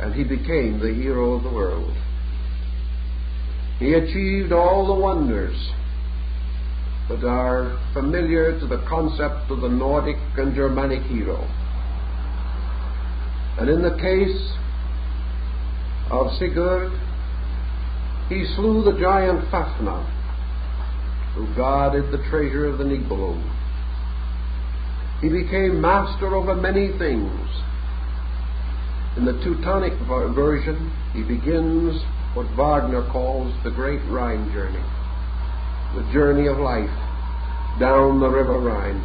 And he became the hero of the world. He achieved all the wonders that are familiar to the concept of the Nordic and Germanic hero. And in the case of Sigurd, he slew the giant Fafnir, who guarded the treasure of the Nibelung. He became master over many things. In the Teutonic version, he begins what Wagner calls the great Rhine journey, the journey of life down the river Rhine.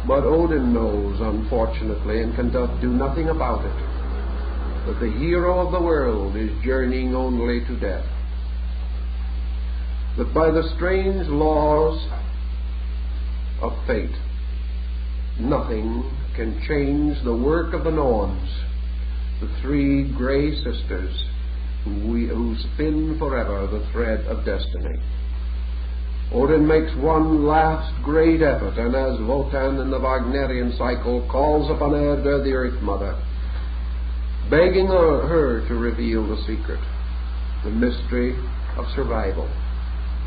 But Odin knows, unfortunately, and can do nothing about it, that the hero of the world is journeying only to death. That by the strange laws of fate, nothing can change the work of the Norns, the three grey sisters who spin forever the thread of destiny. Odin makes one last great effort, and as Wotan in the Wagnerian cycle calls upon Erda, the Earth Mother, begging her to reveal the secret, the mystery of survival,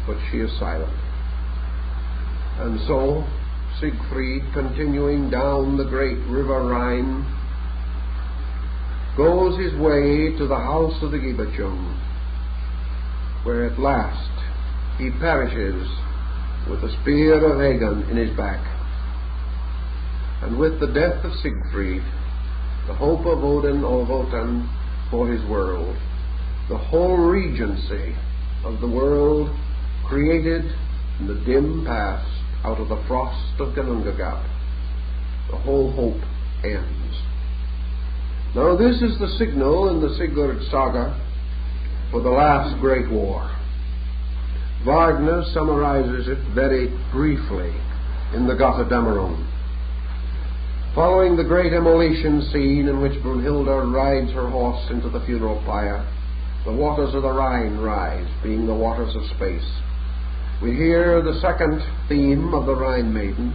but she is silent. And so Siegfried, continuing down the great river Rhine, goes his way to the house of the Giberchung, where at last he perishes with the spear of Hagen in his back. And with the death of Siegfried, the hope of Odin or Wotan for his world, the whole regency of the world created in the dim past out of the frost of Ginnungagap. The whole hope ends. Now this is the signal in the Sigurd saga for the last great war. Wagner summarizes it very briefly in the Götterdämmerung. Following the great immolation scene in which Brunhilde rides her horse into the funeral pyre, the waters of the Rhine rise, being the waters of space. We hear the second theme of the Rhine maidens,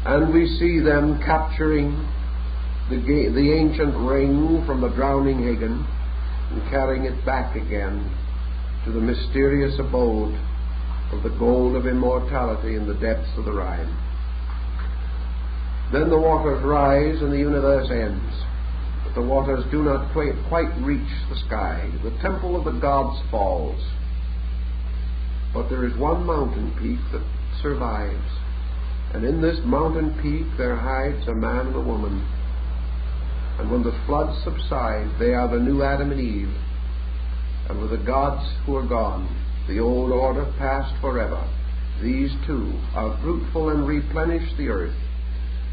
and we see them capturing the ancient ring from the drowning Hagen and carrying it back again to the mysterious abode of the gold of immortality in the depths of the Rhine. Then the waters rise and the universe ends, but the waters do not quite reach the sky. The temple of the gods falls, but there is one mountain peak that survives, and in this mountain peak there hides a man and a woman. And when the floods subside, they are the new Adam and Eve, and with the gods who are gone, the old order passed forever, these two are fruitful and replenish the earth,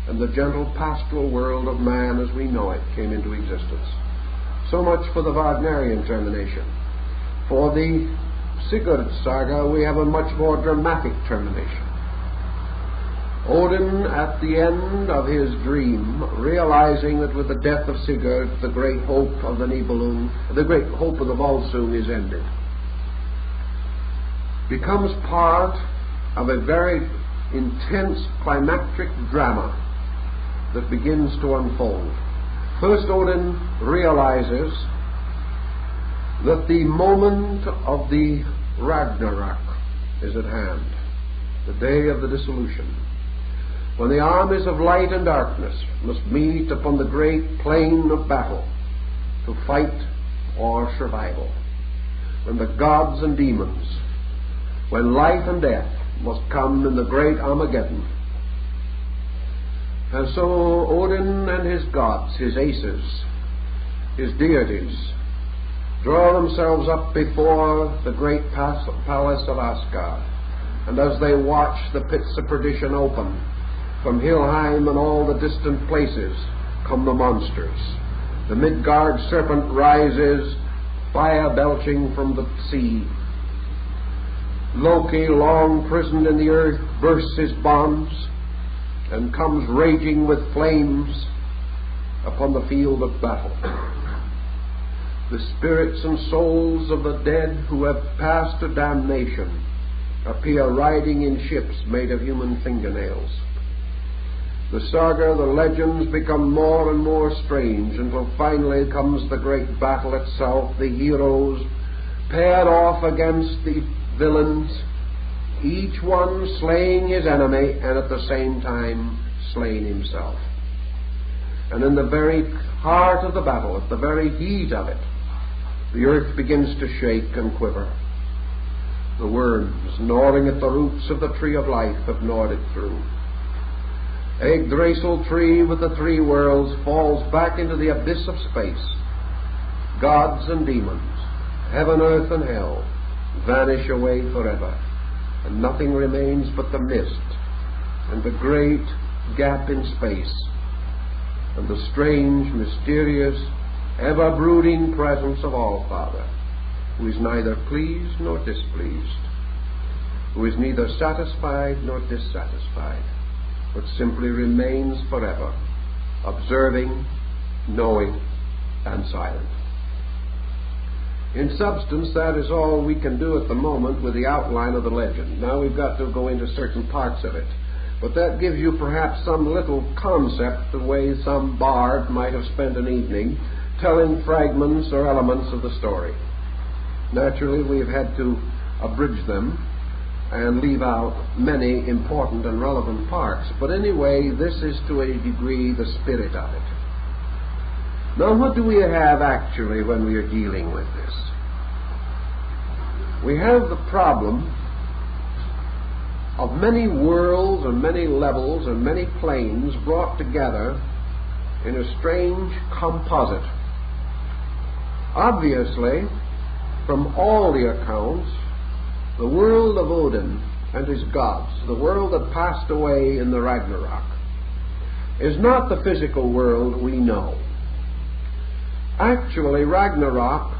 and the gentle pastoral world of man as we know it came into existence. So much for the Wagnerian termination. For the Sigurd saga we have a much more dramatic termination. Odin, at the end of his dream, realizing that with the death of Sigurd the great hope of the Nibelung, the great hope of the Volsung is ended, becomes part of a very intense climactic drama that begins to unfold. First, Odin realizes that the moment of the Ragnarok is at hand, the day of the dissolution, when the armies of light and darkness must meet upon the great plain of battle to fight or survival, when the gods and demons, when life and death must come in the great Armageddon. And so Odin and his gods, his aces, his deities, draw themselves up before the great palace of Asgard, and as they watch the pits of perdition open, from Helheim and all the distant places come the monsters. The Midgard serpent rises, fire belching from the sea. Loki, long prisoned in the earth, bursts his bonds and comes raging with flames upon the field of battle. The spirits and souls of the dead who have passed to damnation appear riding in ships made of human fingernails. The saga, the legends become more and more strange until finally comes the great battle itself, the heroes paired off against the villains, each one slaying his enemy and at the same time slaying himself. And in the very heart of the battle, at the very heat of it, the earth begins to shake and quiver. The worms, gnawing at the roots of the tree of life, have gnawed it through. Yggdrasil tree with the three worlds falls back into the abyss of space. Gods and demons, heaven, earth, and hell vanish away forever, and nothing remains but the mist and the great gap in space and the strange, mysterious, ever-brooding presence of All-Father, who is neither pleased nor displeased, who is neither satisfied nor dissatisfied, but simply remains forever, observing, knowing, and silent. In substance, that is all we can do at the moment with the outline of the legend. Now we've got to go into certain parts of it. But that gives you perhaps some little concept the way some bard might have spent an evening telling fragments or elements of the story. Naturally, we've had to abridge them and leave out many important and relevant parts. But anyway, this is to a degree the spirit of it. Now, what do we have actually when we are dealing with this? We have the problem of many worlds and many levels and many planes brought together in a strange composite. Obviously, from all the accounts, the world of Odin and his gods, the world that passed away in the Ragnarok, is not the physical world we know. Actually, Ragnarok,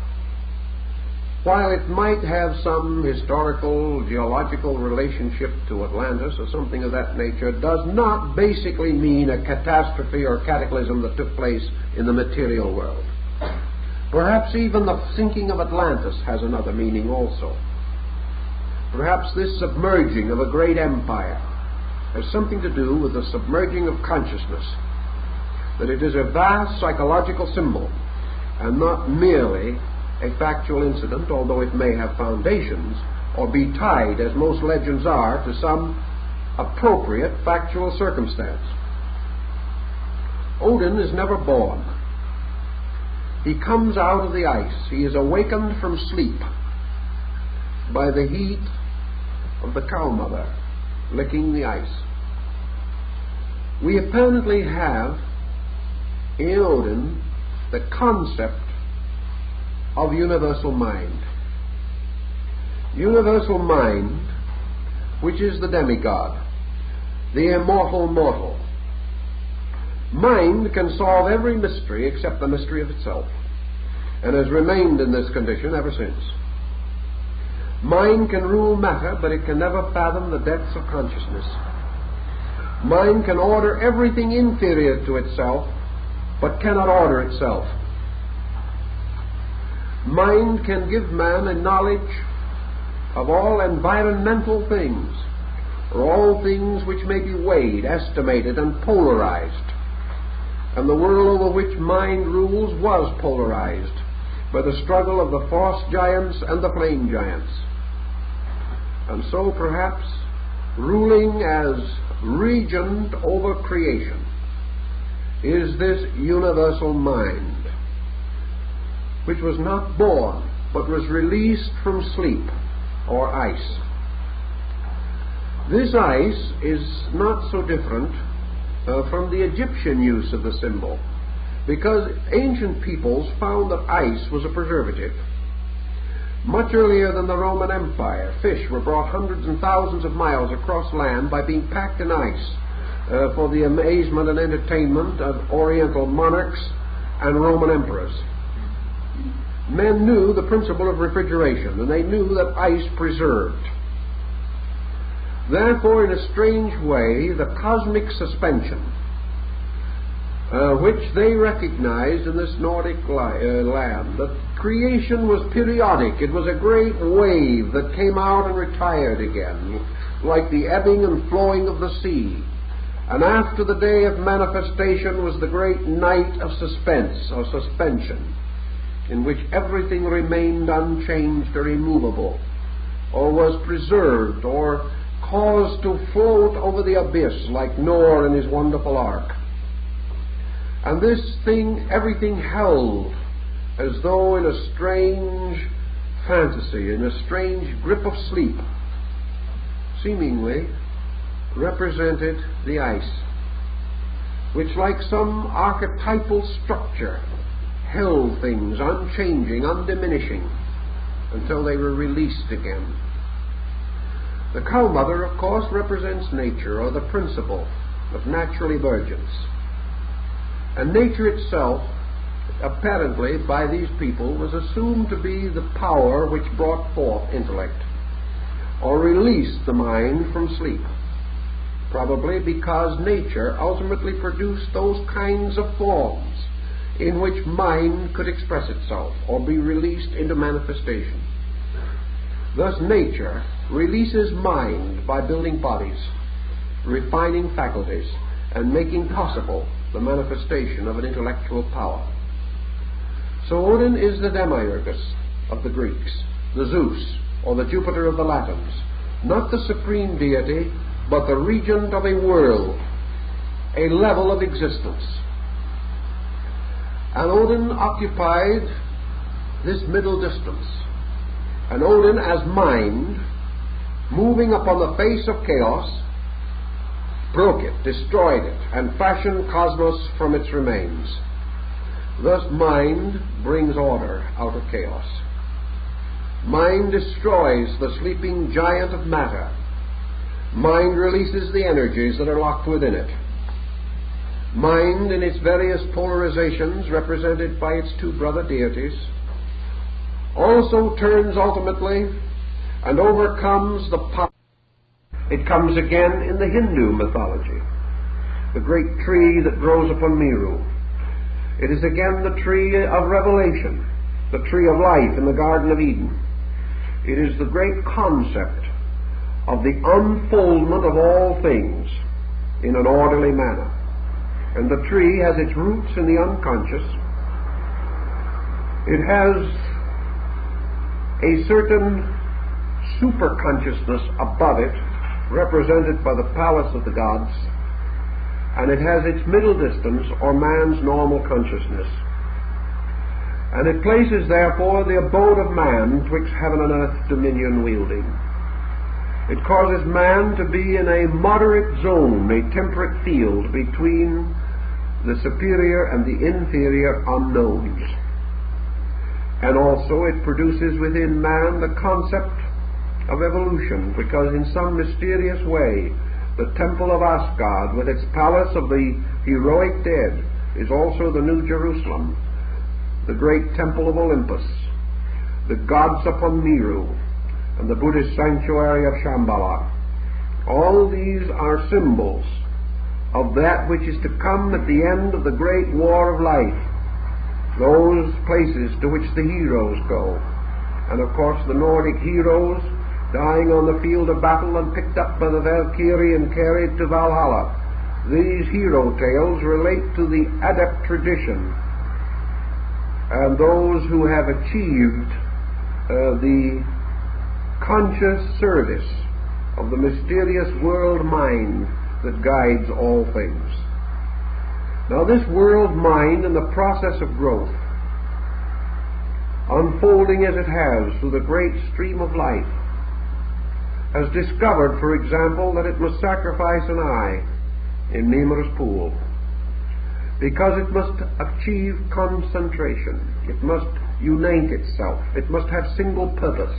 while it might have some historical, geological relationship to Atlantis or something of that nature, does not basically mean a catastrophe or cataclysm that took place in the material world. Perhaps even the sinking of Atlantis has another meaning also. Perhaps this submerging of a great empire has something to do with the submerging of consciousness, that it is a vast psychological symbol and not merely a factual incident, although it may have foundations or be tied, as most legends are, to some appropriate factual circumstance. Odin is never born. He comes out of the ice. He is awakened from sleep by the heat of the cow mother licking the ice. We apparently have in Odin the concept of universal mind. Universal mind, which is the demigod, the immortal mortal. Mind can solve every mystery except the mystery of itself, and has remained in this condition ever since. Mind can rule matter, but it can never fathom the depths of consciousness. Mind can order everything inferior to itself, but cannot order itself. Mind can give man a knowledge of all environmental things, or all things which may be weighed, estimated, and polarized. And the world over which mind rules was polarized by the struggle of the frost giants and the flame giants. And so perhaps ruling as regent over creation is this universal mind, which was not born, but was released from sleep, or ice. This ice is not so different from the Egyptian use of the symbol, because ancient peoples found that ice was a preservative. Much earlier than the Roman Empire, fish were brought hundreds and thousands of miles across land by being packed in ice for the amazement and entertainment of Oriental monarchs and Roman emperors. Men knew the principle of refrigeration, and they knew that ice preserved. Therefore, in a strange way, the cosmic suspension, which they recognized in this Nordic land, that creation was periodic. It was a great wave that came out and retired again, like the ebbing and flowing of the sea. And after the day of manifestation was the great night of suspense, or suspension, in which everything remained unchanged or immovable, or was preserved, or caused to float over the abyss like Noah in his wonderful ark. And this thing, everything held as though in a strange fantasy, in a strange grip of sleep, seemingly represented the ice, which like some archetypal structure held things unchanging, undiminishing, until they were released again. The cow mother, of course, represents nature, or the principle of natural emergence. And nature itself, apparently by these people, was assumed to be the power which brought forth intellect, or released the mind from sleep, probably because nature ultimately produced those kinds of forms in which mind could express itself or be released into manifestation. Thus nature releases mind by building bodies, refining faculties, and making possible the manifestation of an intellectual power. So Odin is the demiurgus of the Greeks, the Zeus, or the Jupiter of the Latins, not the supreme deity, but the regent of a world, a level of existence. And Odin occupied this middle distance. And Odin, as mind, moving upon the face of chaos, broke it, destroyed it, and fashioned cosmos from its remains. Thus mind brings order out of chaos. Mind destroys the sleeping giant of matter. Mind releases the energies that are locked within it. Mind, in its various polarizations, represented by its two brother deities, also turns ultimately and overcomes the power. It comes again in the Hindu mythology, the great tree that grows upon Meru. It is again the tree of revelation, the tree of life in the Garden of Eden. It is the great concept of the unfoldment of all things in an orderly manner. And the tree has its roots in the unconscious. It has a certain superconsciousness above it, represented by the palace of the gods, and it has its middle distance, or man's normal consciousness. And it places, therefore, the abode of man twixt heaven and earth dominion wielding. It causes man to be in a moderate zone, a temperate field between the superior and the inferior unknowns. And also it produces within man the concept of evolution, because in some mysterious way the temple of Asgard, with its palace of the heroic dead, is also the New Jerusalem, the great temple of Olympus, the gods upon Meru, and the Buddhist sanctuary of Shambhala. All these are symbols of that which is to come at the end of the great war of life, those places to which the heroes go. And of course the Nordic heroes, dying on the field of battle and picked up by the Valkyrie and carried to Valhalla. These hero tales relate to the adept tradition and those who have achieved the conscious service of the mysterious world mind that guides all things. Now this world mind, in the process of growth, unfolding as it has through the great stream of life, has discovered, for example, that it must sacrifice an eye in Mimer's pool, because it must achieve concentration. It must unite itself. It must have single purpose.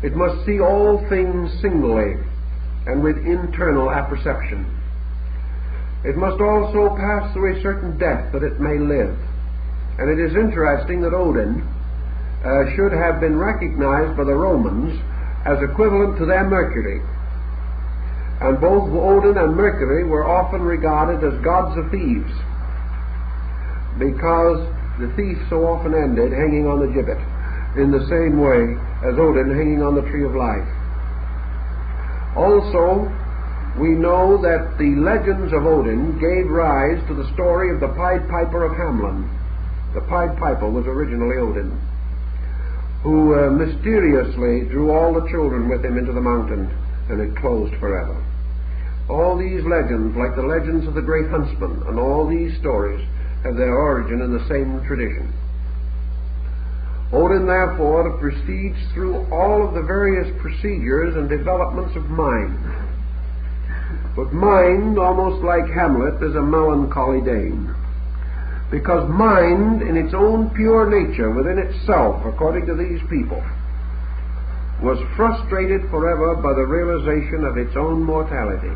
It must see all things singly and with internal apperception. It must also pass through a certain death that it may live. And it is interesting that Odin should have been recognized by the Romans as equivalent to their Mercury. And both Odin and Mercury were often regarded as gods of thieves, because the thief so often ended hanging on the gibbet, in the same way as Odin hanging on the tree of life. Also, we know that the legends of Odin gave rise to the story of the Pied Piper of Hamelin. The Pied Piper was originally Odin, who mysteriously drew all the children with him into the mountain, and it closed forever. All these legends, like the legends of the great huntsman, and all these stories, have their origin in the same tradition. Odin, therefore, proceeds through all of the various procedures and developments of mind. But mind, almost like Hamlet, is a melancholy dame, because mind, in its own pure nature, within itself, according to these people, was frustrated forever by the realization of its own mortality.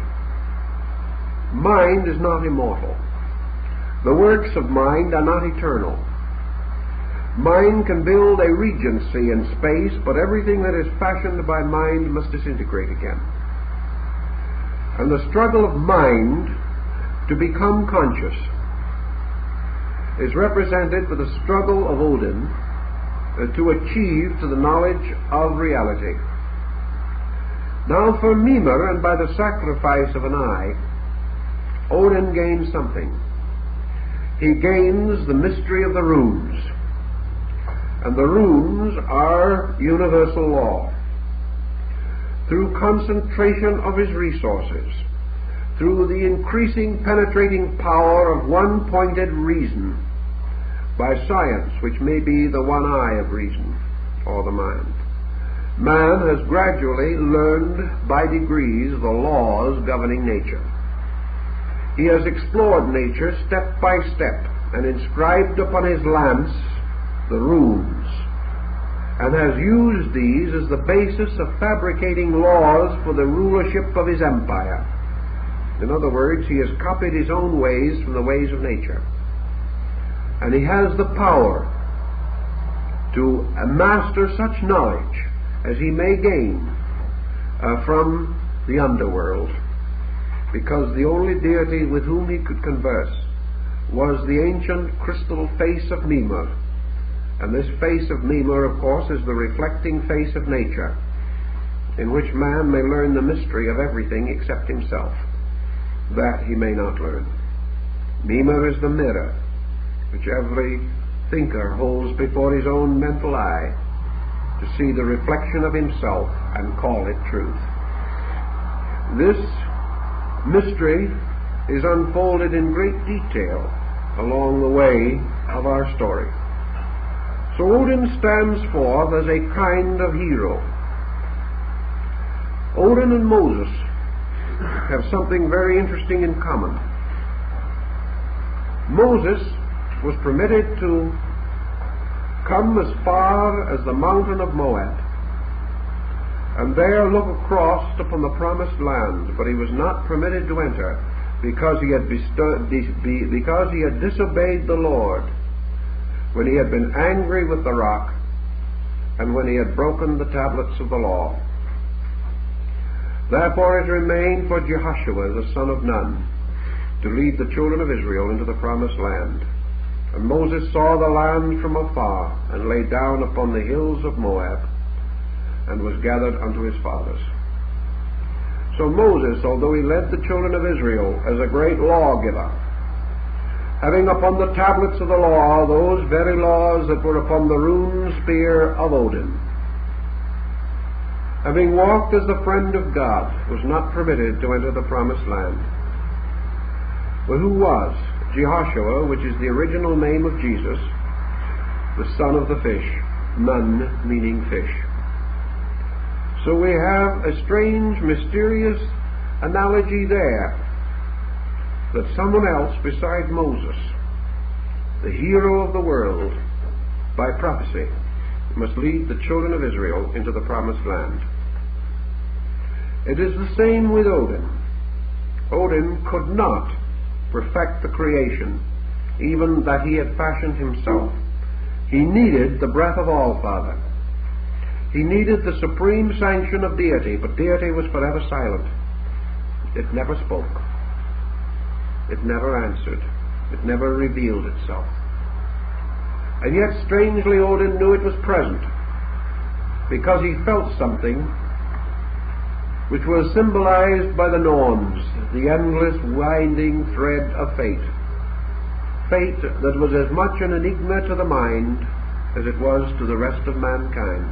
Mind is not immortal. The works of mind are not eternal. Mind can build a regency in space, but everything that is fashioned by mind must disintegrate again. And the struggle of mind to become conscious is represented by the struggle of Odin to achieve to the knowledge of reality. Now for Mimir, and by the sacrifice of an eye, Odin gains something. He gains the mystery of the runes. And the runes are universal law. Through concentration of his resources, through the increasing penetrating power of one pointed reason, by science, which may be the one eye of reason, or the mind, man has gradually learned by degrees the laws governing nature. He has explored nature step by step, and inscribed upon his lance the runes. and has used these as the basis of fabricating laws for the rulership of his empire. In other words, he has copied his own ways from the ways of nature. And he has the power to master such knowledge as he may gain from the underworld, because the only deity with whom he could converse was the ancient crystal face of Mimer. And this face of Mimer, of course, is the reflecting face of nature, in which man may learn the mystery of everything except himself. That he may not learn. Mimer is the mirror which every thinker holds before his own mental eye to see the reflection of himself and call it truth. This mystery is unfolded in great detail along the way of our story. So Odin stands forth as a kind of hero. Odin and Moses have something very interesting in common. Moses was permitted to come as far as the mountain of Moab and there look across upon the promised land, but he was not permitted to enter because he had disobeyed the Lord when he had been angry with the rock and when he had broken the tablets of the law. Therefore it remained for Jehoshua the son of Nun to lead the children of Israel into the promised land. And Moses saw the land from afar, and lay down upon the hills of Moab, and was gathered unto his fathers. So Moses, although he led the children of Israel as a great lawgiver, having upon the tablets of the law those very laws that were upon the rune spear of Odin, having walked as the friend of God, was not permitted to enter the promised land. But who was? Jehoshua, which is the original name of Jesus, the son of the fish, Nun meaning fish. So we have a strange, mysterious analogy there, that someone else beside Moses, the hero of the world, by prophecy, must lead the children of Israel into the promised land. It is the same with Odin. Odin could not perfect the creation, even that he had fashioned himself. He needed the breath of All-Father. He needed the supreme sanction of deity, but deity was forever silent. It never spoke. It never answered. It never revealed itself. And yet, strangely, Odin knew it was present, because he felt something which was symbolized by the Norns, the endless winding thread of fate. Fate that was as much an enigma to the mind as it was to the rest of mankind.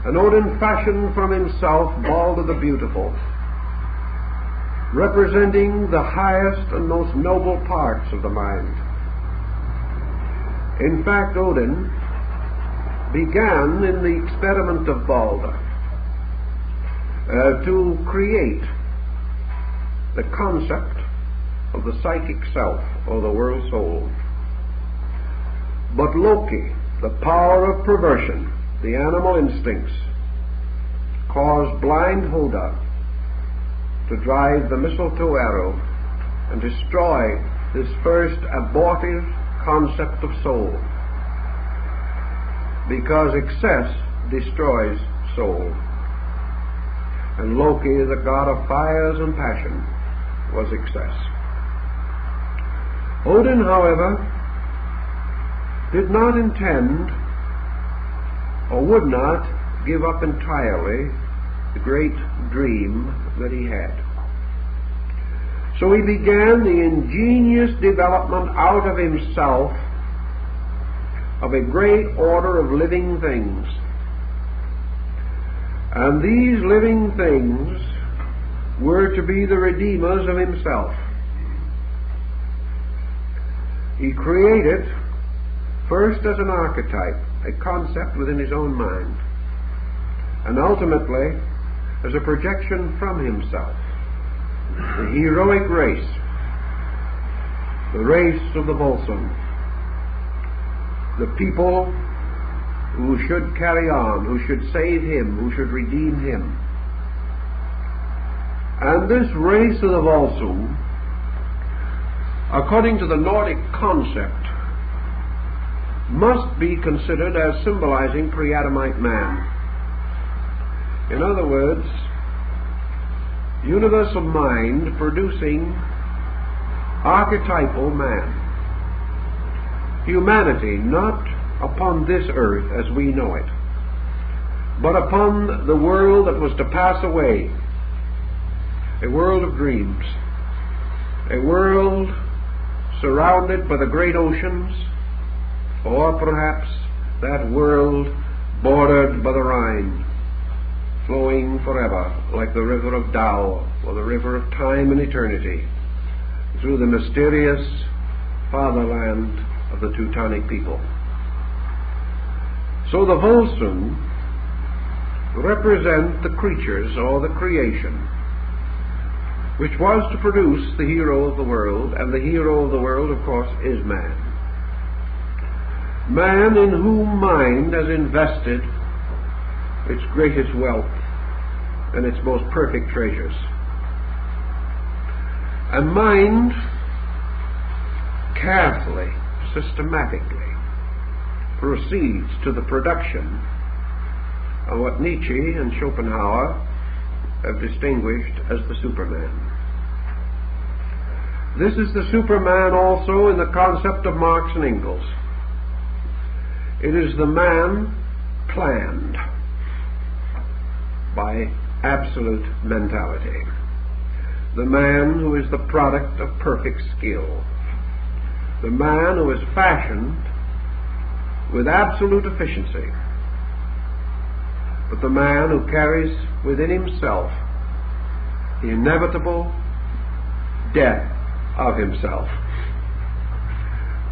And Odin fashioned from himself Balder the Beautiful, representing the highest and most noble parts of the mind. In fact, Odin began in the experiment of Balder to create the concept of the psychic self, or the world soul. But Loki, the power of perversion, the animal instincts, caused blind Hoda to drive the mistletoe arrow and destroy this first abortive concept of soul, because excess destroys soul. And Loki, the god of fires and passion, was excess. Odin, however, did not intend or would not give up entirely the great dream that he had. So he began the ingenious development out of himself of a great order of living things. And these living things were to be the redeemers of himself. He created, first as an archetype, a concept within his own mind, and ultimately as a projection from himself, the heroic race, the race of the Volsung, the people who should carry on, who should save him, who should redeem him. And this race of the Volsung, according to the Nordic concept, must be considered as symbolizing pre-Adamite man. In other words, universal mind producing archetypal man. Humanity not upon this earth as we know it, but upon the world that was to pass away, a world of dreams, a world surrounded by the great oceans, or perhaps that world bordered by the Rhine, flowing forever like the river of Tao, or the river of time and eternity, through the mysterious fatherland of the Teutonic people. So the Volsung represent the creatures or the creation which was to produce the hero of the world, and the hero of the world, of course, is man. Man in whom mind has invested its greatest wealth and its most perfect treasures. And mind carefully, systematically proceeds to the production of what Nietzsche and Schopenhauer have distinguished as the Superman. This is the Superman also in the concept of Marx and Engels. It is the man planned by absolute mentality, the man who is the product of perfect skill, the man who is fashioned with absolute efficiency, but the man who carries within himself the inevitable death of himself.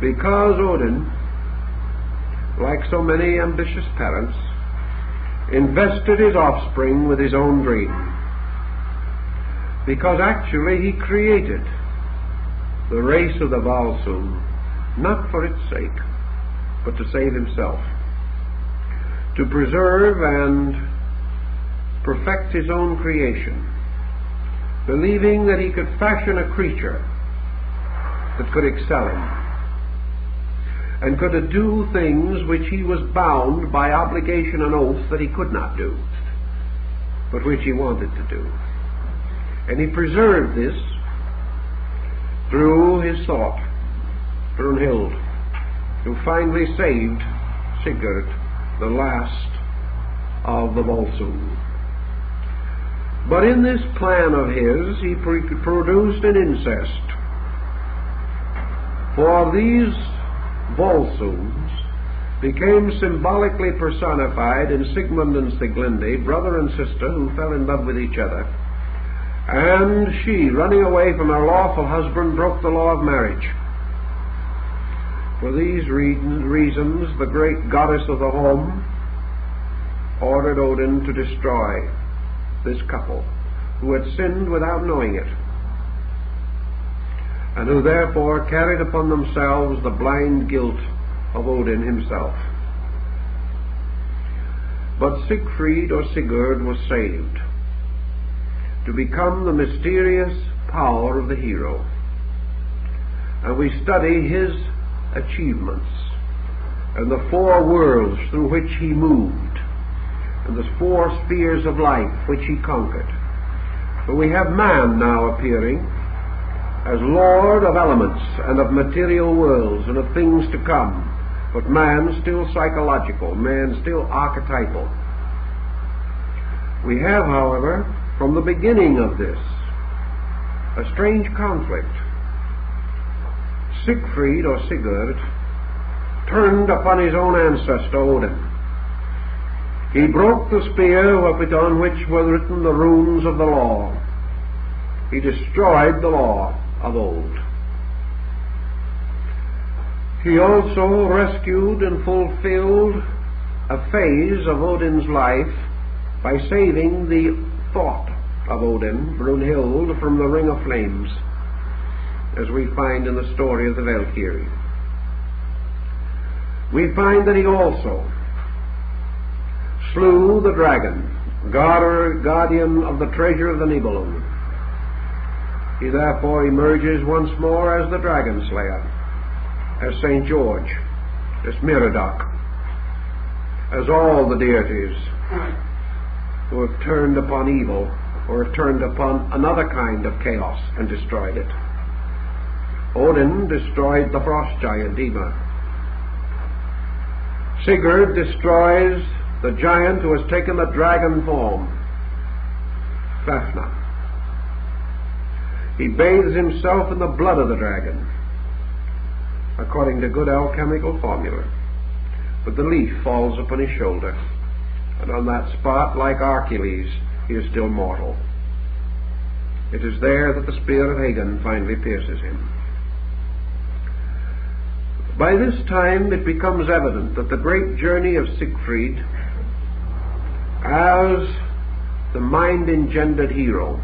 Because Odin, like so many ambitious parents, invested his offspring with his own dream. Because actually he created the race of the Volsung not for its sake, but to save himself, to preserve and perfect his own creation, believing that he could fashion a creature that could excel him, and could do things which he was bound by obligation and oath that he could not do, but which he wanted to do. And he preserved this through his thought, Brunhild, who finally saved Sigurd, the last of the Volsung. But in this plan of his, he produced an incest. For these Volsungs became symbolically personified in Sigmund and Siglinde, brother and sister who fell in love with each other, and she, running away from her lawful husband, broke the law of marriage. For these reasons, the great goddess of the home ordered Odin to destroy this couple who had sinned without knowing it, and who therefore carried upon themselves the blind guilt of Odin himself. But Siegfried or Sigurd was saved to become the mysterious power of the hero, and we study his achievements and the four worlds through which he moved, and the four spheres of life which he conquered. For we have man now appearing as Lord of elements and of material worlds and of things to come, but man still psychological, man still archetypal. We have, however, from the beginning of this, a strange conflict. Siegfried or Sigurd turned upon his own ancestor Odin. He broke the spear on which were written the runes of the law. He destroyed the law of old. He also rescued and fulfilled a phase of Odin's life by saving the thought of Odin, Brunhild, from the ring of flames, as we find in the story of the Valkyrie. We find that he also slew the dragon, guardian of the treasure of the Nibelung. He therefore emerges once more as the dragon slayer, as St. George, as Merodach, as all the deities who have turned upon evil or have turned upon another kind of chaos and destroyed it. Odin destroyed the frost giant Ymir. Sigurd destroys the giant who has taken the dragon form, Fafnir. He bathes himself in the blood of the dragon, according to good alchemical formula. But the leaf falls upon his shoulder, and on that spot, like Achilles, he is still mortal. It is there that the spear of Hagen finally pierces him. By this time it becomes evident that the great journey of Siegfried as the mind-engendered hero,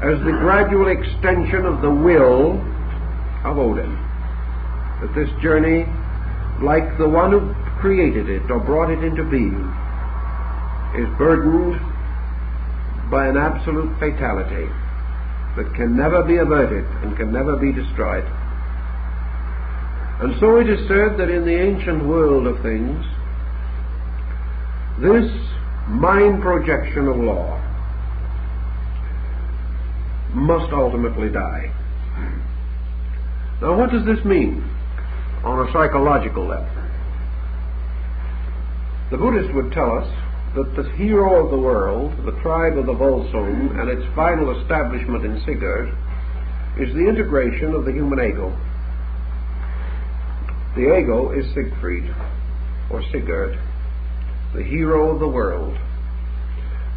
as the gradual extension of the will of Odin, that this journey, like the one who created it or brought it into being, is burdened by an absolute fatality that can never be averted and can never be destroyed. And so it is said that in the ancient world of things, this mind projection of law must ultimately die. Now, what does this mean on a psychological level? The Buddhist would tell us that the hero of the world, the tribe of the Volsung, and its final establishment in Sigurd, is the integration of the human ego. The ego is Siegfried, or Sigurd, the hero of the world,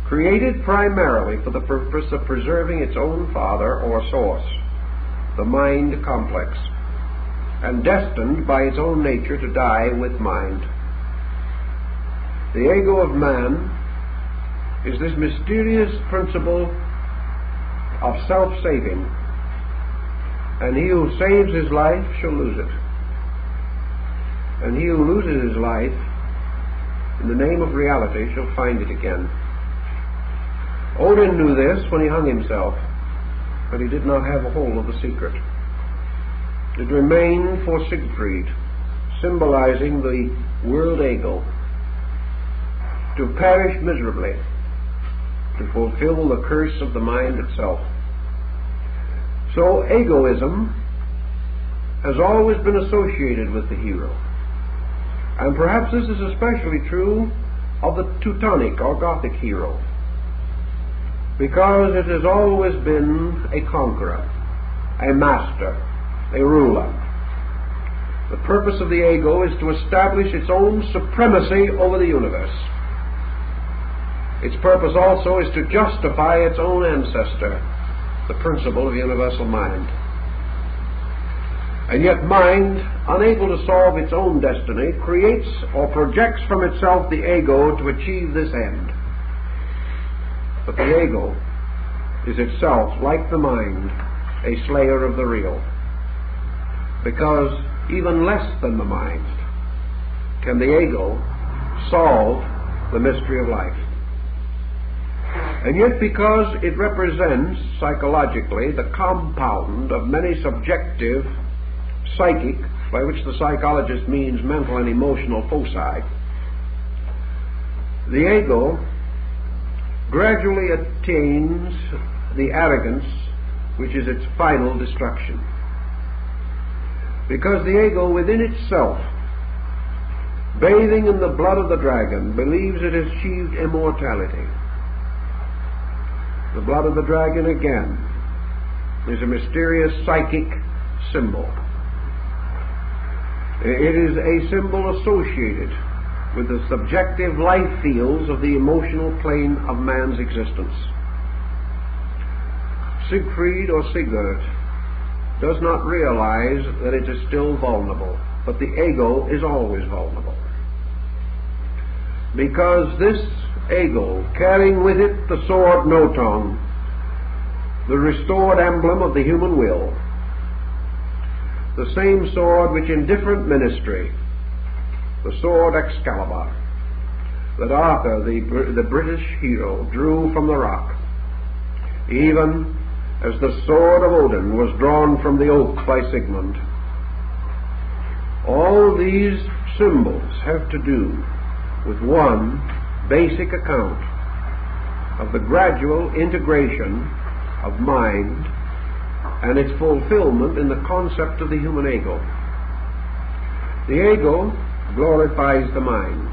created primarily for the purpose of preserving its own father or source, the mind complex, and destined by its own nature to die with mind. The ego of man is this mysterious principle of self-saving, and he who saves his life shall lose it. And he who loses his life in the name of reality shall find it again. Odin knew this when he hung himself, but he did not have a hold of the secret. It remained for Siegfried, symbolizing the world ego, to perish miserably, to fulfill the curse of the mind itself. So egoism has always been associated with the hero. And perhaps this is especially true of the Teutonic or Gothic hero, because it has always been a conqueror, a master, a ruler. The purpose of the ego is to establish its own supremacy over the universe. Its purpose also is to justify its own ancestor, the principle of universal mind. And yet mind, unable to solve its own destiny, creates or projects from itself the ego to achieve this end. But the ego is itself, like the mind, a slayer of the real, because even less than the mind can the ego solve the mystery of life. And yet, because it represents psychologically the compound of many subjective, psychic, by which the psychologist means mental and emotional foci, the ego gradually attains the arrogance which is its final destruction. Because the ego within itself, bathing in the blood of the dragon, believes it has achieved immortality. The blood of the dragon, again, is a mysterious psychic symbol. It is a symbol associated with the subjective life fields of the emotional plane of man's existence. Siegfried or Sigurd does not realize that it is still vulnerable, but the ego is always vulnerable. Because this ego, carrying with it the sword Noton, the restored emblem of the human will, the same sword which in different ministry, the sword Excalibur, that Arthur, the British hero, drew from the rock, even as the sword of Odin was drawn from the oak by Sigmund. All these symbols have to do with one basic account of the gradual integration of mind and its fulfillment in the concept of the human ego. The ego glorifies the mind.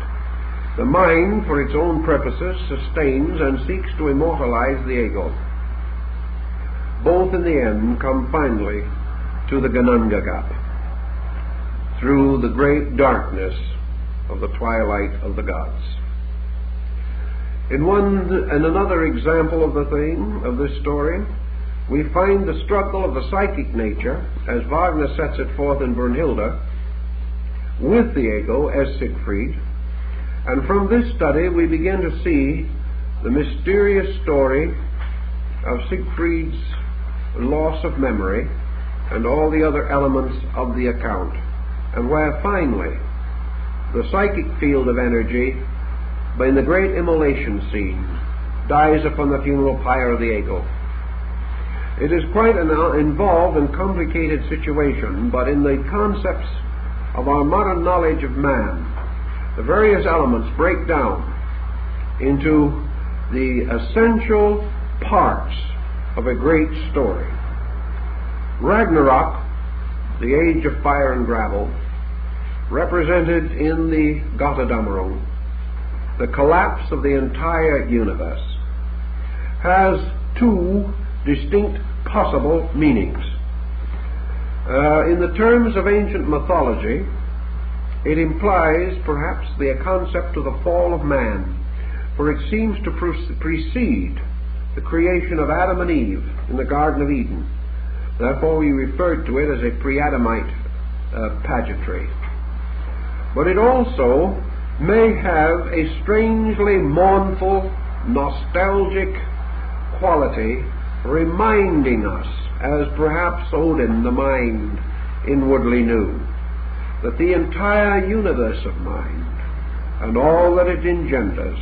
The mind, for its own purposes, sustains and seeks to immortalize the ego. Both in the end come finally to the Gananga gap, through the great darkness of the twilight of the gods. In another example of the theme of this story, we find the struggle of the psychic nature, as Wagner sets it forth in Brunhilde, with the ego as Siegfried, and from this study we begin to see the mysterious story of Siegfried's loss of memory and all the other elements of the account, and where finally the psychic field of energy, in the great immolation scene, dies upon the funeral pyre of the ego. It is quite an involved and complicated situation, but in the concepts of our modern knowledge of man, the various elements break down into the essential parts of a great story. Ragnarok, the age of fire and gravel, represented in the Götterdämmerung, the collapse of the entire universe, has two distinct possible meanings. In the terms of ancient mythology, it implies perhaps the concept of the fall of man, for it seems to precede the creation of Adam and Eve in the Garden of Eden. Therefore we referred to it as a pre-Adamite pageantry. But it also may have a strangely mournful, nostalgic quality, reminding us, as perhaps Odin the mind inwardly knew, that the entire universe of mind and all that it engenders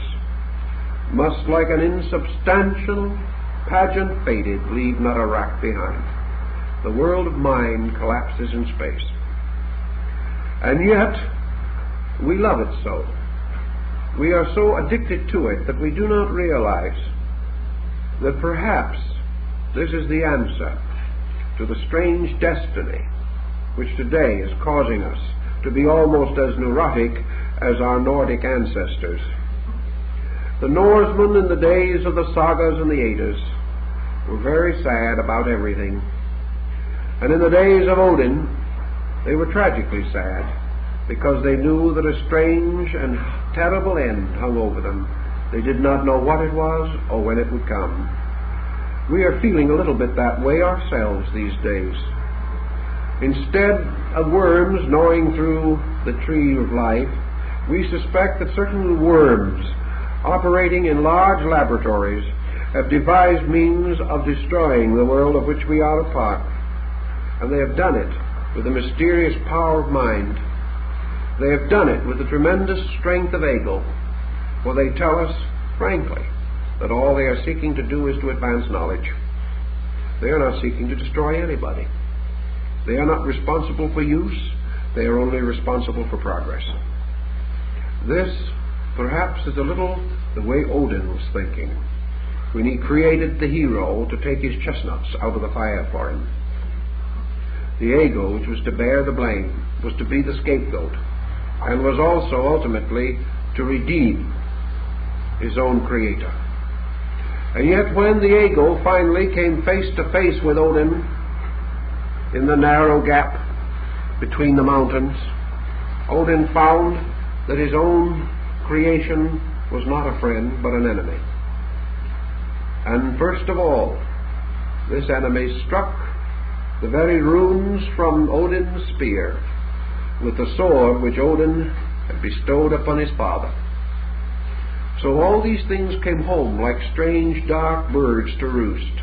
must, like an insubstantial pageant faded, leave not a rack behind. The world of mind collapses in space. And yet, we love it so. We are so addicted to it that we do not realize that perhaps this is the answer to the strange destiny which today is causing us to be almost as neurotic as our Nordic ancestors. The Norsemen in the days of the sagas and the Eddas were very sad about everything. And in the days of Odin, they were tragically sad, because they knew that a strange and terrible end hung over them. They did not know what it was or when it would come. We are feeling a little bit that way ourselves these days. Instead of worms gnawing through the tree of life, we suspect that certain worms operating in large laboratories have devised means of destroying the world of which we are a part. And they have done it with the mysterious power of mind. They have done it with the tremendous strength of ego, for they tell us, frankly, that all they are seeking to do is to advance knowledge. They are not seeking to destroy anybody. They are not responsible for use. They are only responsible for progress. This, perhaps, is a little the way Odin was thinking when he created the hero to take his chestnuts out of the fire for him. The ego, which was to bear the blame, was to be the scapegoat, and was also ultimately to redeem his own creator. And yet when the ego finally came face to face with Odin in the narrow gap between the mountains, Odin found that his own creation was not a friend but an enemy. And first of all, this enemy struck the very runes from Odin's spear with the sword which Odin had bestowed upon his father. So all these things came home like strange dark birds to roost.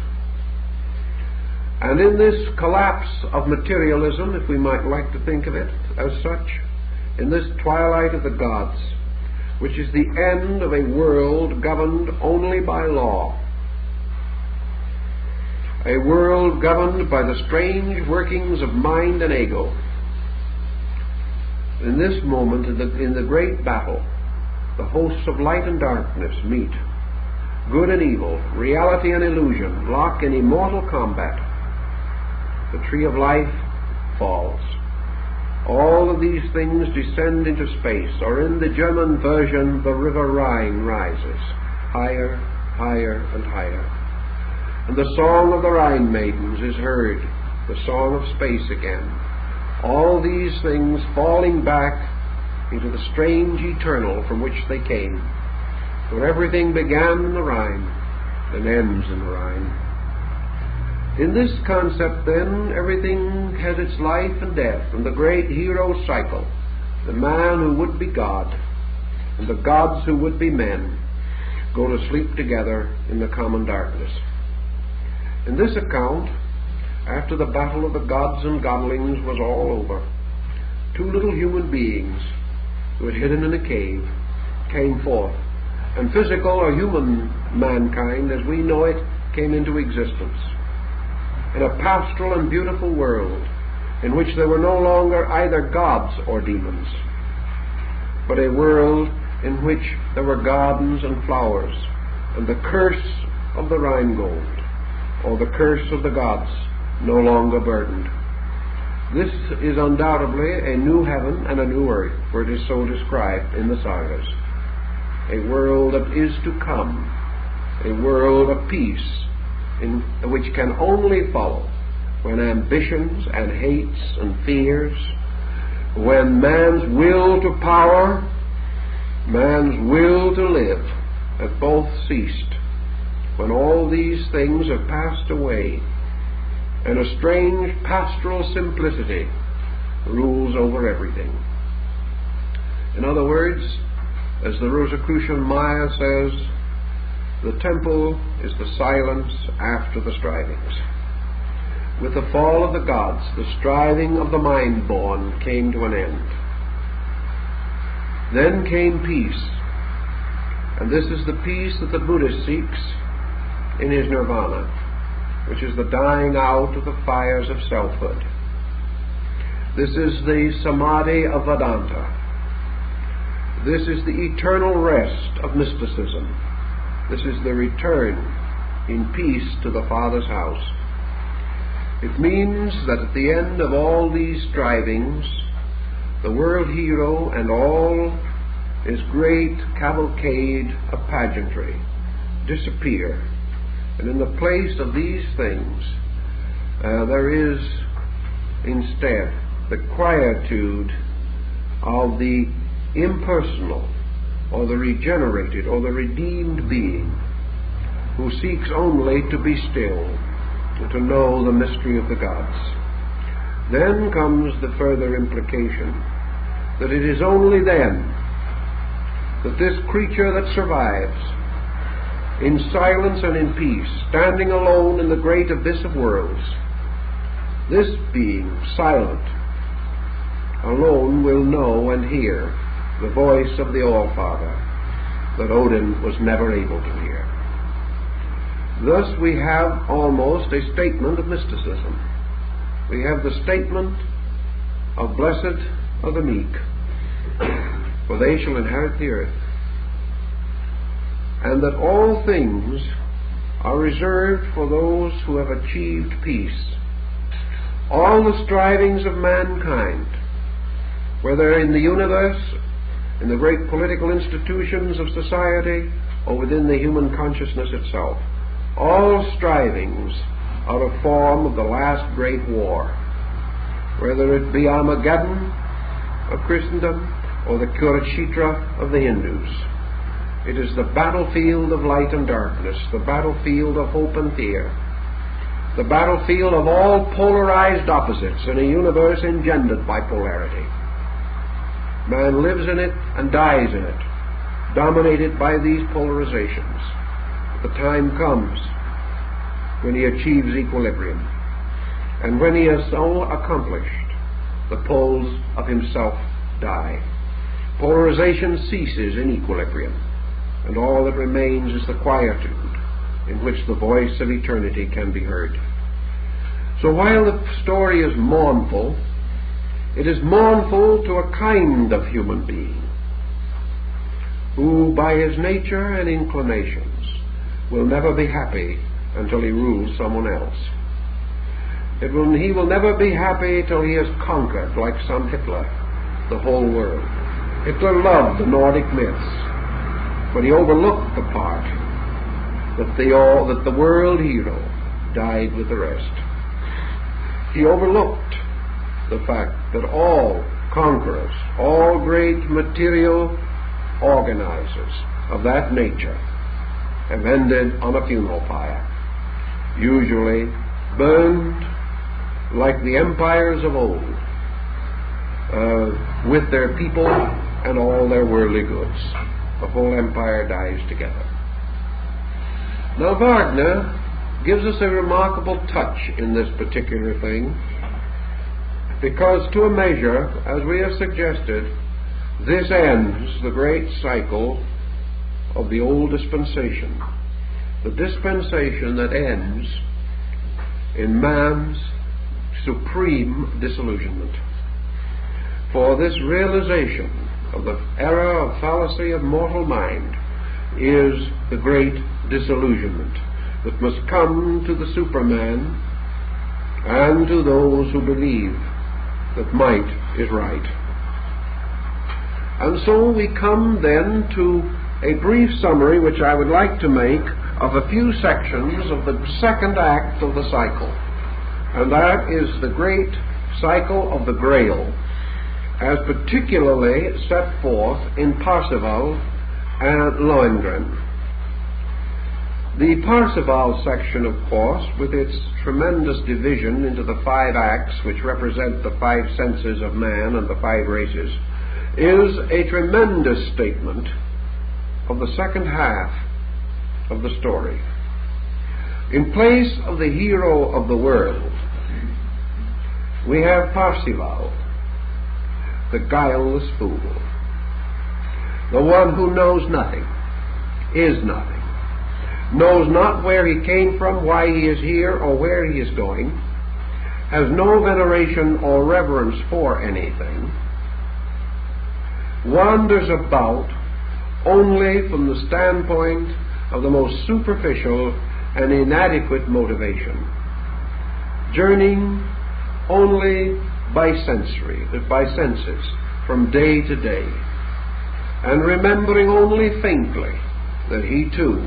And in this collapse of materialism, if we might like to think of it as such, in this twilight of the gods, which is the end of a world governed only by law, a world governed by the strange workings of mind and ego. In this moment, in the great battle, the hosts of light and darkness meet. Good and evil, reality and illusion, lock in immortal combat. The tree of life falls. All of these things descend into space, or in the German version, the river Rhine rises, higher, higher, and higher. And the song of the Rhine maidens is heard, the song of space again. All these things falling back into the strange eternal from which they came, where everything began in the Rhine and ends in the Rhine. In this concept, then, everything has its life and death, and the great hero cycle, the man who would be God, and the gods who would be men, go to sleep together in the common darkness. In this account, after the battle of the gods and godlings was all over, two little human beings who had hidden in a cave came forth, and physical or human mankind, as we know it, came into existence. In a pastoral and beautiful world in which there were no longer either gods or demons, but a world in which there were gardens and flowers, and the curse of the Rhine-gold, or the curse of the gods, no longer burdened. This is undoubtedly a new heaven and a new earth, for it is so described in the sagas. A world that is to come, a world of peace, which can only follow when ambitions and hates and fears, when man's will to power, man's will to live, have both ceased, when all these things have passed away, and a strange pastoral simplicity rules over everything. In other words, as the Rosicrucian Maya says, the temple is the silence after the strivings. With the fall of the gods, the striving of the mind-born came to an end. Then came peace, and this is the peace that the Buddhist seeks in his nirvana, which is the dying out of the fires of selfhood. This is the samadhi of Vedanta. This is the eternal rest of mysticism. This is the return in peace to the Father's house. It means that at the end of all these strivings, the world hero and all his great cavalcade of pageantry disappear. And in the place of these things, there is instead the quietude of the impersonal, or the regenerated, or the redeemed being, who seeks only to be still, to know the mystery of the gods. Then comes the further implication that it is only then that this creature that survives, in silence and in peace, standing alone in the great abyss of worlds, this being, silent, alone will know and hear the voice of the All-Father that Odin was never able to hear. Thus we have almost a statement of mysticism. We have the statement of blessed are the meek, for they shall inherit the earth, and that all things are reserved for those who have achieved peace. All the strivings of mankind, whether in the universe, in the great political institutions of society, or within the human consciousness itself, all strivings are a form of the last great war, whether it be Armageddon of Christendom or the Kurukshetra of the Hindus. It is the battlefield of light and darkness, the battlefield of hope and fear, the battlefield of all polarized opposites in a universe engendered by polarity. Man lives in it and dies in it, dominated by these polarizations. The time comes when he achieves equilibrium, and when he has so accomplished, the poles of himself die. Polarization ceases in equilibrium, and all that remains is the quietude in which the voice of eternity can be heard. So while the story is mournful, it is mournful to a kind of human being who, by his nature and inclinations, will never be happy until he rules someone else. He will never be happy till he has conquered, like some Hitler, the whole world. Hitler loved the Nordic myths, but he overlooked the part that the world hero died with the rest. He overlooked the fact that all conquerors, all great material organizers of that nature have ended on a funeral pyre, usually burned like the empires of old, with their people and all their worldly goods. The whole empire dies together. Now Wagner gives us a remarkable touch in this particular thing, because to a measure, as we have suggested, this ends the great cycle of the old dispensation, the dispensation that ends in man's supreme disillusionment. For this realization of the error of fallacy of mortal mind is the great disillusionment that must come to the Superman and to those who believe that might is right. And so we come then to a brief summary which I would like to make of a few sections of the second act of the cycle, and that is the great cycle of the Grail, as particularly set forth in Parzival and Lohengrin. The Parzival section, of course, with its tremendous division into the 5 acts which represent the 5 senses of man and the 5 races, is a tremendous statement of the second half of the story. In place of the hero of the world, we have Parzival, the guileless fool, the one who knows nothing, is nothing, knows not where he came from, why he is here, or where he is going, has no veneration or reverence for anything, wanders about only from the standpoint of the most superficial and inadequate motivation, journeying only by senses from day to day, and remembering only faintly that he too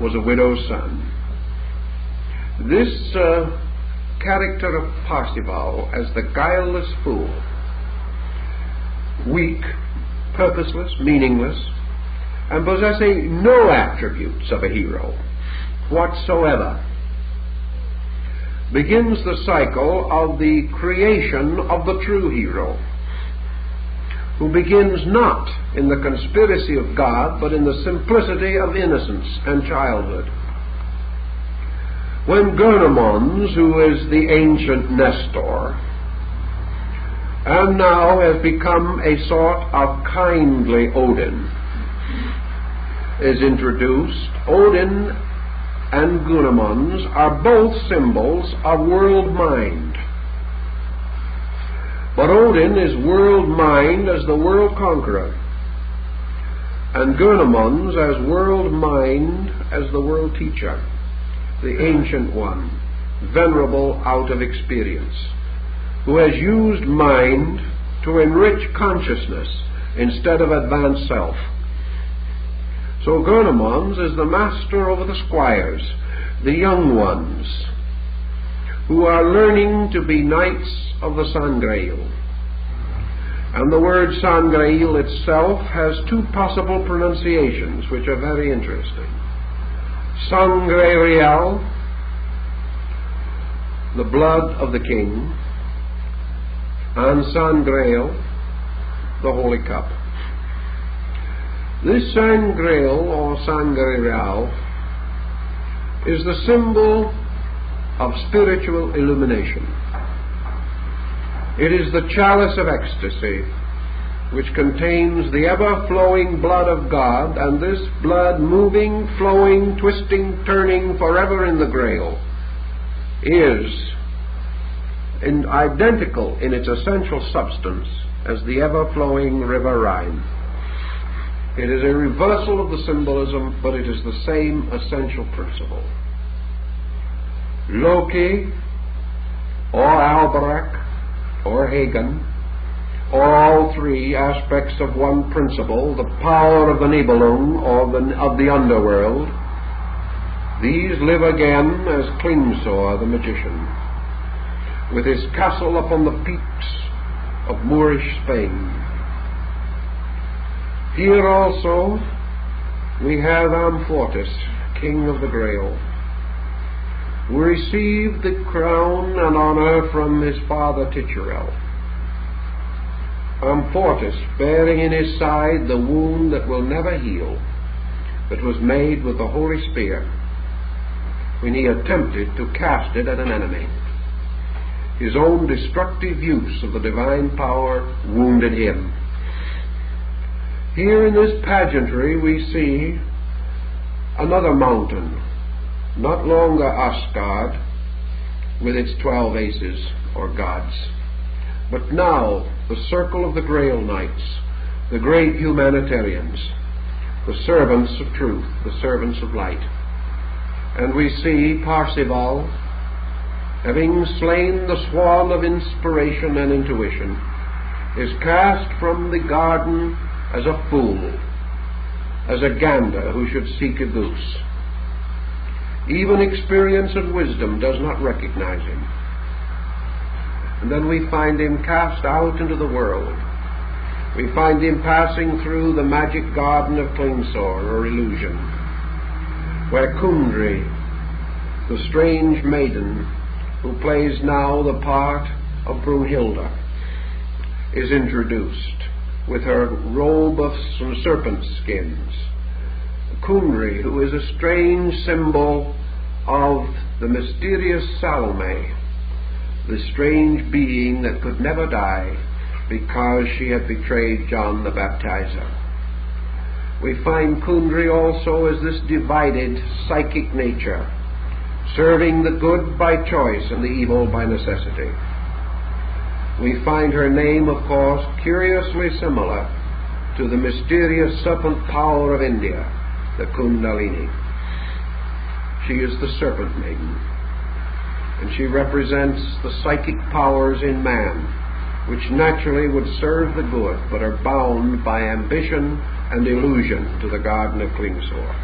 was a widow's son. This character of Parzival as the guileless fool, weak, purposeless, meaningless, and possessing no attributes of a hero whatsoever, begins the cycle of the creation of the true hero, who begins not in the conspiracy of God, but in the simplicity of innocence and childhood. When Gurnemanz, who is the ancient Nestor, and now has become a sort of kindly Odin, is introduced, Odin and Gurnemanz are both symbols of world mind. But Odin is world mind as the world conqueror, and Gurnemanz as world mind as the world teacher, the ancient one, venerable out of experience, who has used mind to enrich consciousness instead of advance self. So Gurnemanz is the master over the squires, the young ones, who are learning to be knights of the Sangreil. And the word Sangreil itself has 2 possible pronunciations which are very interesting. Sangreal, the blood of the king, and Sangreil, the holy cup. This Sangreil or Sangreal is the symbol of spiritual illumination. It is the chalice of ecstasy which contains the ever-flowing blood of God, and this blood moving, flowing, twisting, turning forever in the Grail, is identical in its essential substance as the ever-flowing river Rhine. It is a reversal of the symbolism, but it is the same essential principle. Loki, or Alberach, or Hagen, or all three aspects of one principle, the power of the Nibelung, or of the underworld, these live again as Klingsor the magician, with his castle upon the peaks of Moorish Spain. Here also we have Amfortas, king of the Grail, who received the crown and honor from his father Titurel. Amfortas, bearing in his side the wound that will never heal, that was made with the holy spear when he attempted to cast it at an enemy. His own destructive use of the divine power wounded him. Here in this pageantry we see another mountain, not longer Asgard with its 12 aces or gods, but now the circle of the Grail Knights, the great humanitarians, the servants of truth, the servants of light. And we see Parzival, having slain the swan of inspiration and intuition, is cast from the garden as a fool, as a gander who should seek a goose. Even experience and wisdom does not recognize him. And then we find him cast out into the world. We find him passing through the magic garden of Klingsor, or illusion, where Kundry, the strange maiden who plays now the part of Brunhilde, is introduced with her robe of serpent skins. Kundry, who is a strange symbol of the mysterious Salome, the strange being that could never die because she had betrayed John the Baptizer. We find Kundry also as this divided psychic nature, serving the good by choice and the evil by necessity. We find her name, of course, curiously similar to the mysterious serpent power of India, the Kundalini. She is the serpent maiden, and she represents the psychic powers in man, which naturally would serve the good, but are bound by ambition and illusion to the garden of Klingsor.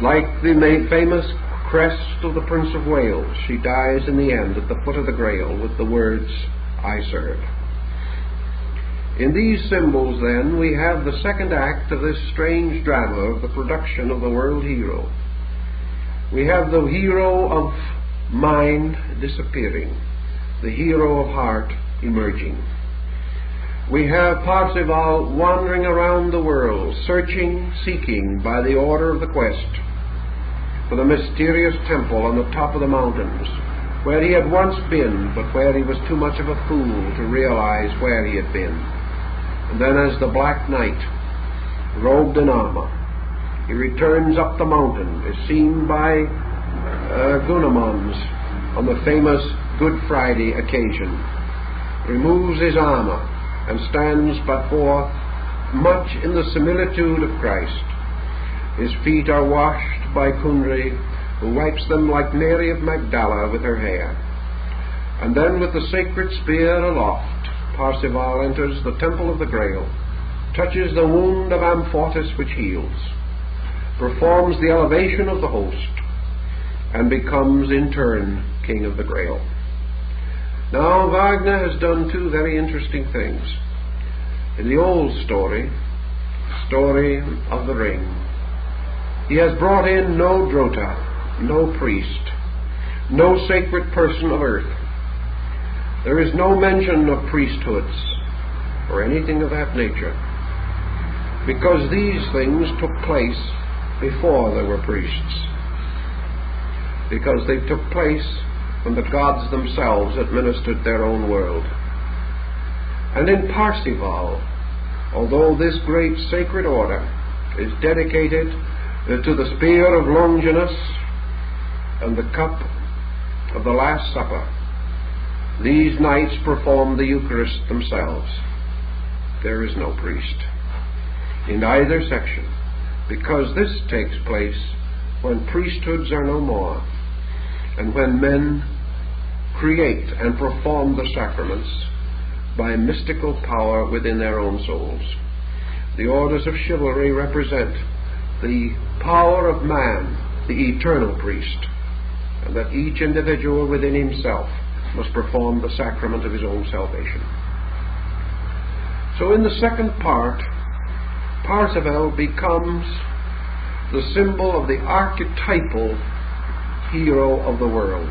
Like the famous crest of the Prince of Wales, she dies in the end at the foot of the Grail with the words, "I serve." In these symbols, then, we have the second act of this strange drama of the production of the world hero. We have the hero of mind disappearing, the hero of heart emerging. We have Parzival wandering around the world, searching, seeking, by the order of the quest, for the mysterious temple on the top of the mountains, where he had once been, but where he was too much of a fool to realize where he had been. And then as the Black Knight, robed in armor, he returns up the mountain, is seen by Gunamons on the famous Good Friday occasion, removes his armor and stands before much in the similitude of Christ. His feet are washed by Kundry, who wipes them like Mary of Magdala with her hair. And then with the sacred spear aloft, Parzival enters the temple of the Grail, touches the wound of Amfortas which heals, performs the elevation of the host, and becomes in turn king of the Grail. Now Wagner has done two very interesting things. In the old story of the Ring, he has brought in no Drota, no priest, no sacred person of earth. There is no mention of priesthoods or anything of that nature, because these things took place before there were priests, because they took place when the gods themselves administered their own world. And in Parsival, although this great sacred order is dedicated to the spear of Longinus and the cup of the Last Supper, these knights perform the Eucharist themselves. There is no priest in either section, because this takes place when priesthoods are no more, and when men create and perform the sacraments by mystical power within their own souls. The orders of chivalry represent the power of man, the eternal priest, and that each individual within himself must perform the sacrament of his own salvation. So in the second part, Parzival becomes the symbol of the archetypal hero of the world.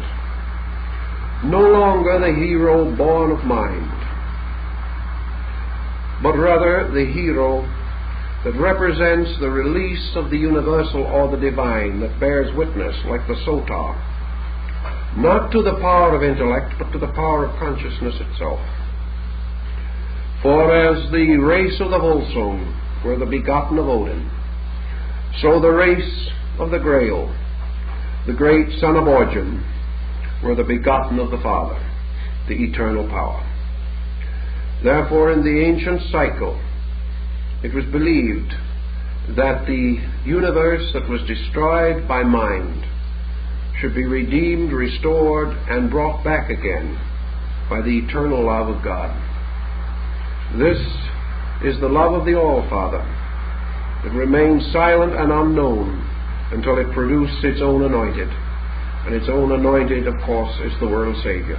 No longer the hero born of mind, but rather the hero that represents the release of the universal or the divine, that bears witness, like the sotar, not to the power of intellect, but to the power of consciousness itself. For as the race of the Volsung were the begotten of Odin, so the race of the Grail, the great son of Origin, were the begotten of the Father, the eternal power. Therefore, in the ancient cycle, it was believed that the universe that was destroyed by mind should be redeemed, restored, and brought back again by the eternal love of God. This is the love of the All-Father that remains silent and unknown until it produced its own anointed. And its own anointed, of course, is the world Savior.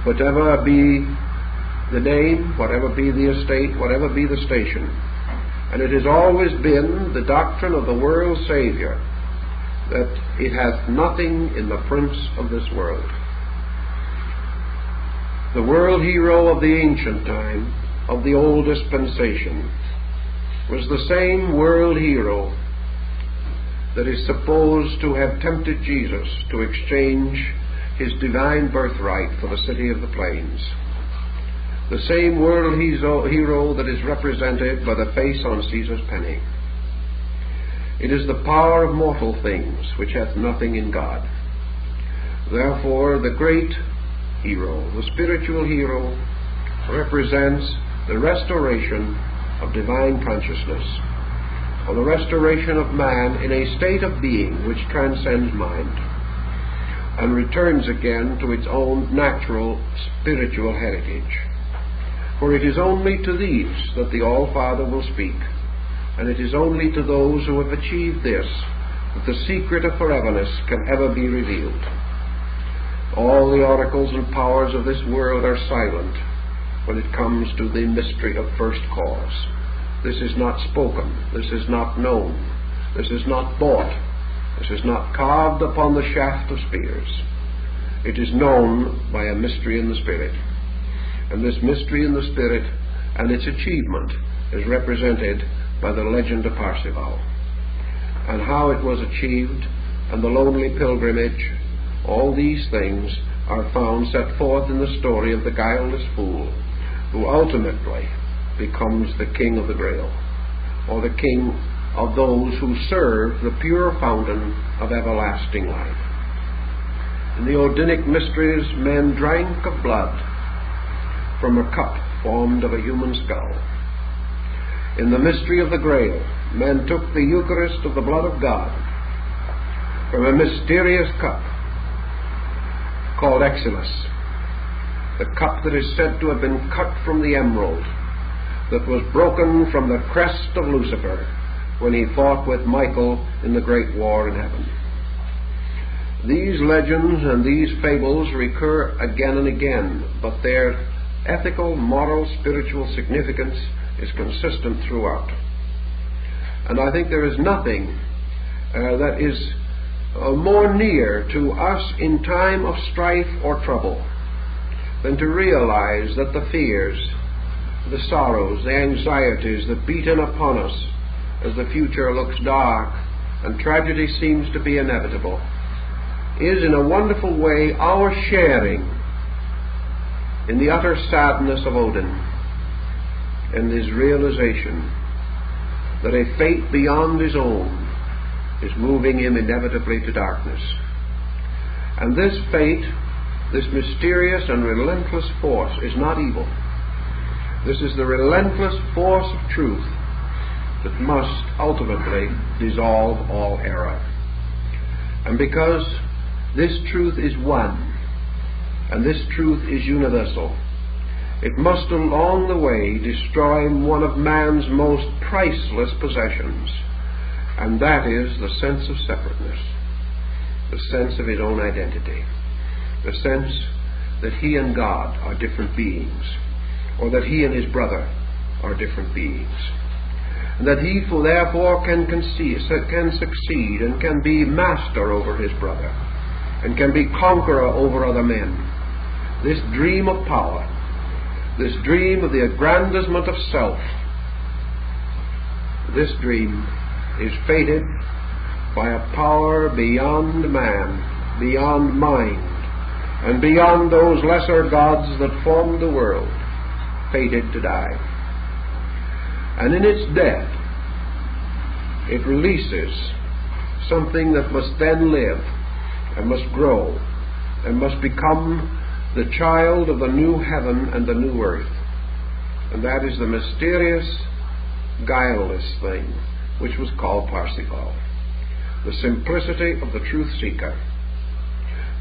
Whatever be the name, whatever be the estate, whatever be the station, and it has always been the doctrine of the world Savior that it hath nothing in the prince of this world. The world hero of the ancient time, of the old dispensation, was the same world hero that is supposed to have tempted Jesus to exchange his divine birthright for the city of the plains. The same world hero that is represented by the face on Caesar's penny. It is the power of mortal things which hath nothing in God. Therefore, the great hero, the spiritual hero, represents the restoration of divine consciousness, or the restoration of man in a state of being which transcends mind and returns again to its own natural spiritual heritage. For it is only to these that the All-Father will speak, and it is only to those who have achieved this that the secret of foreverness can ever be revealed. All the oracles and powers of this world are silent when it comes to the mystery of first cause. This is not spoken, this is not known, this is not bought, this is not carved upon the shaft of spears. It is known by a mystery in the Spirit. And this mystery in the Spirit and its achievement is represented by the legend of Parzival. And how it was achieved, and the lonely pilgrimage, all these things are found set forth in the story of the guileless fool, who ultimately becomes the king of the Grail, or the king of those who serve the pure fountain of everlasting life. In the Odinic mysteries, men drank of blood from a cup formed of a human skull. In the mystery of the Grail, men took the Eucharist of the blood of God from a mysterious cup called Exilus, the cup that is said to have been cut from the emerald that was broken from the crest of Lucifer when he fought with Michael in the great war in heaven. These legends and these fables recur again and again, but their ethical, moral, spiritual significance is consistent throughout. And I think there is nothing that is more near to us in time of strife or trouble than to realize that the fears, the sorrows, the anxieties that beat in upon us as the future looks dark and tragedy seems to be inevitable is in a wonderful way our sharing in the utter sadness of Odin, in his realization that a fate beyond his own is moving him inevitably to darkness. And this fate, this mysterious and relentless force, is not evil. This is the relentless force of truth that must ultimately dissolve all error. And because this truth is one, and this truth is universal, it must along the way destroy one of man's most priceless possessions, and that is the sense of separateness, the sense of his own identity, the sense that he and God are different beings, or that he and his brother are different beings, and that he therefore can succeed and can be master over his brother and can be conqueror over other men. This dream of power, this dream of the aggrandizement of self, this dream is fated by a power beyond man, beyond mind, and beyond those lesser gods that formed the world, fated to die. And in its death, it releases something that must then live and must grow and must become the child of the new heaven and the new earth. And that is the mysterious, guileless thing which was called Parsifal. The simplicity of the truth seeker.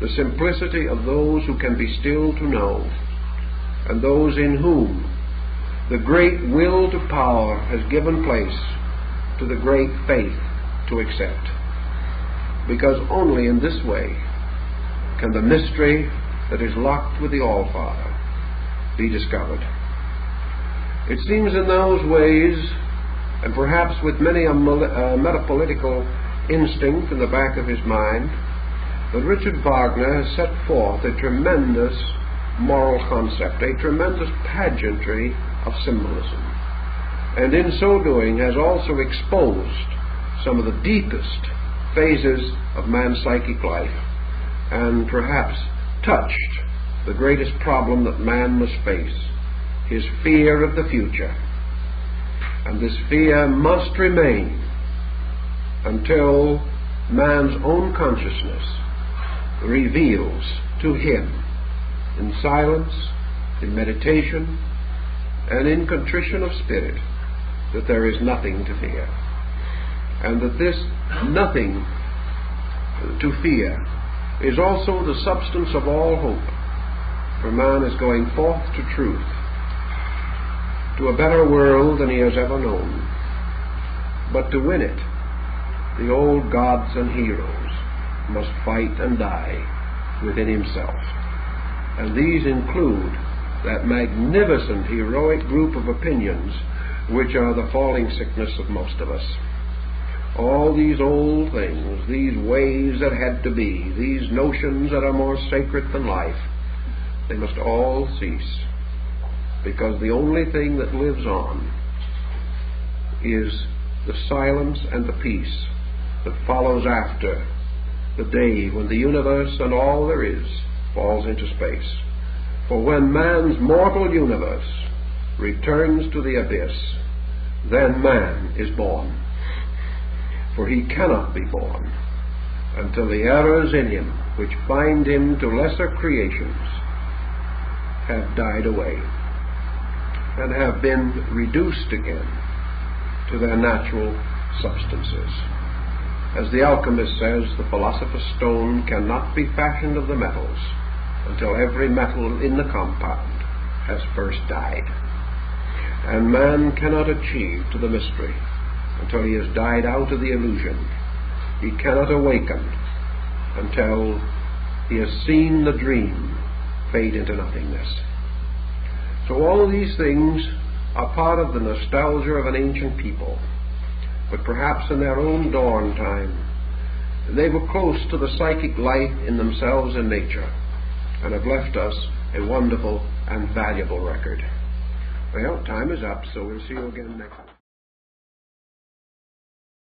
The simplicity of those who can be still to know, and those in whom the great will to power has given place to the great faith to accept. Because only in this way can the mystery that is locked with the All-Father be discovered. It seems in those ways, and perhaps with many a metapolitical instinct in the back of his mind, that Richard Wagner has set forth a tremendous moral concept, a tremendous pageantry of symbolism, and in so doing has also exposed some of the deepest phases of man's psychic life, and perhaps touched the greatest problem that man must face, his fear of the future. And this fear must remain until man's own consciousness reveals to him, in silence, in meditation, and in contrition of spirit, that there is nothing to fear, and that this nothing to fear is also the substance of all hope, for man is going forth to truth, to a better world than he has ever known. But to win it, the old gods and heroes must fight and die within himself. And these include that magnificent heroic group of opinions which are the falling sickness of most of us. All these old things, these ways that had to be, these notions that are more sacred than life, they must all cease, because the only thing that lives on is the silence and the peace that follows after the day when the universe and all there is falls into space. For when man's mortal universe returns to the abyss, then man is born. For he cannot be born until the errors in him which bind him to lesser creations have died away and have been reduced again to their natural substances. As the alchemist says, the philosopher's stone cannot be fashioned of the metals until every metal in the compound has first died. And man cannot achieve to the mystery until he has died out of the illusion. He cannot awaken until he has seen the dream fade into nothingness. So all of these things are part of the nostalgia of an ancient people, but perhaps in their own dawn time they were close to the psychic light in themselves and nature, and have left us a wonderful and valuable record. Well, time is up, so we'll see you again next time.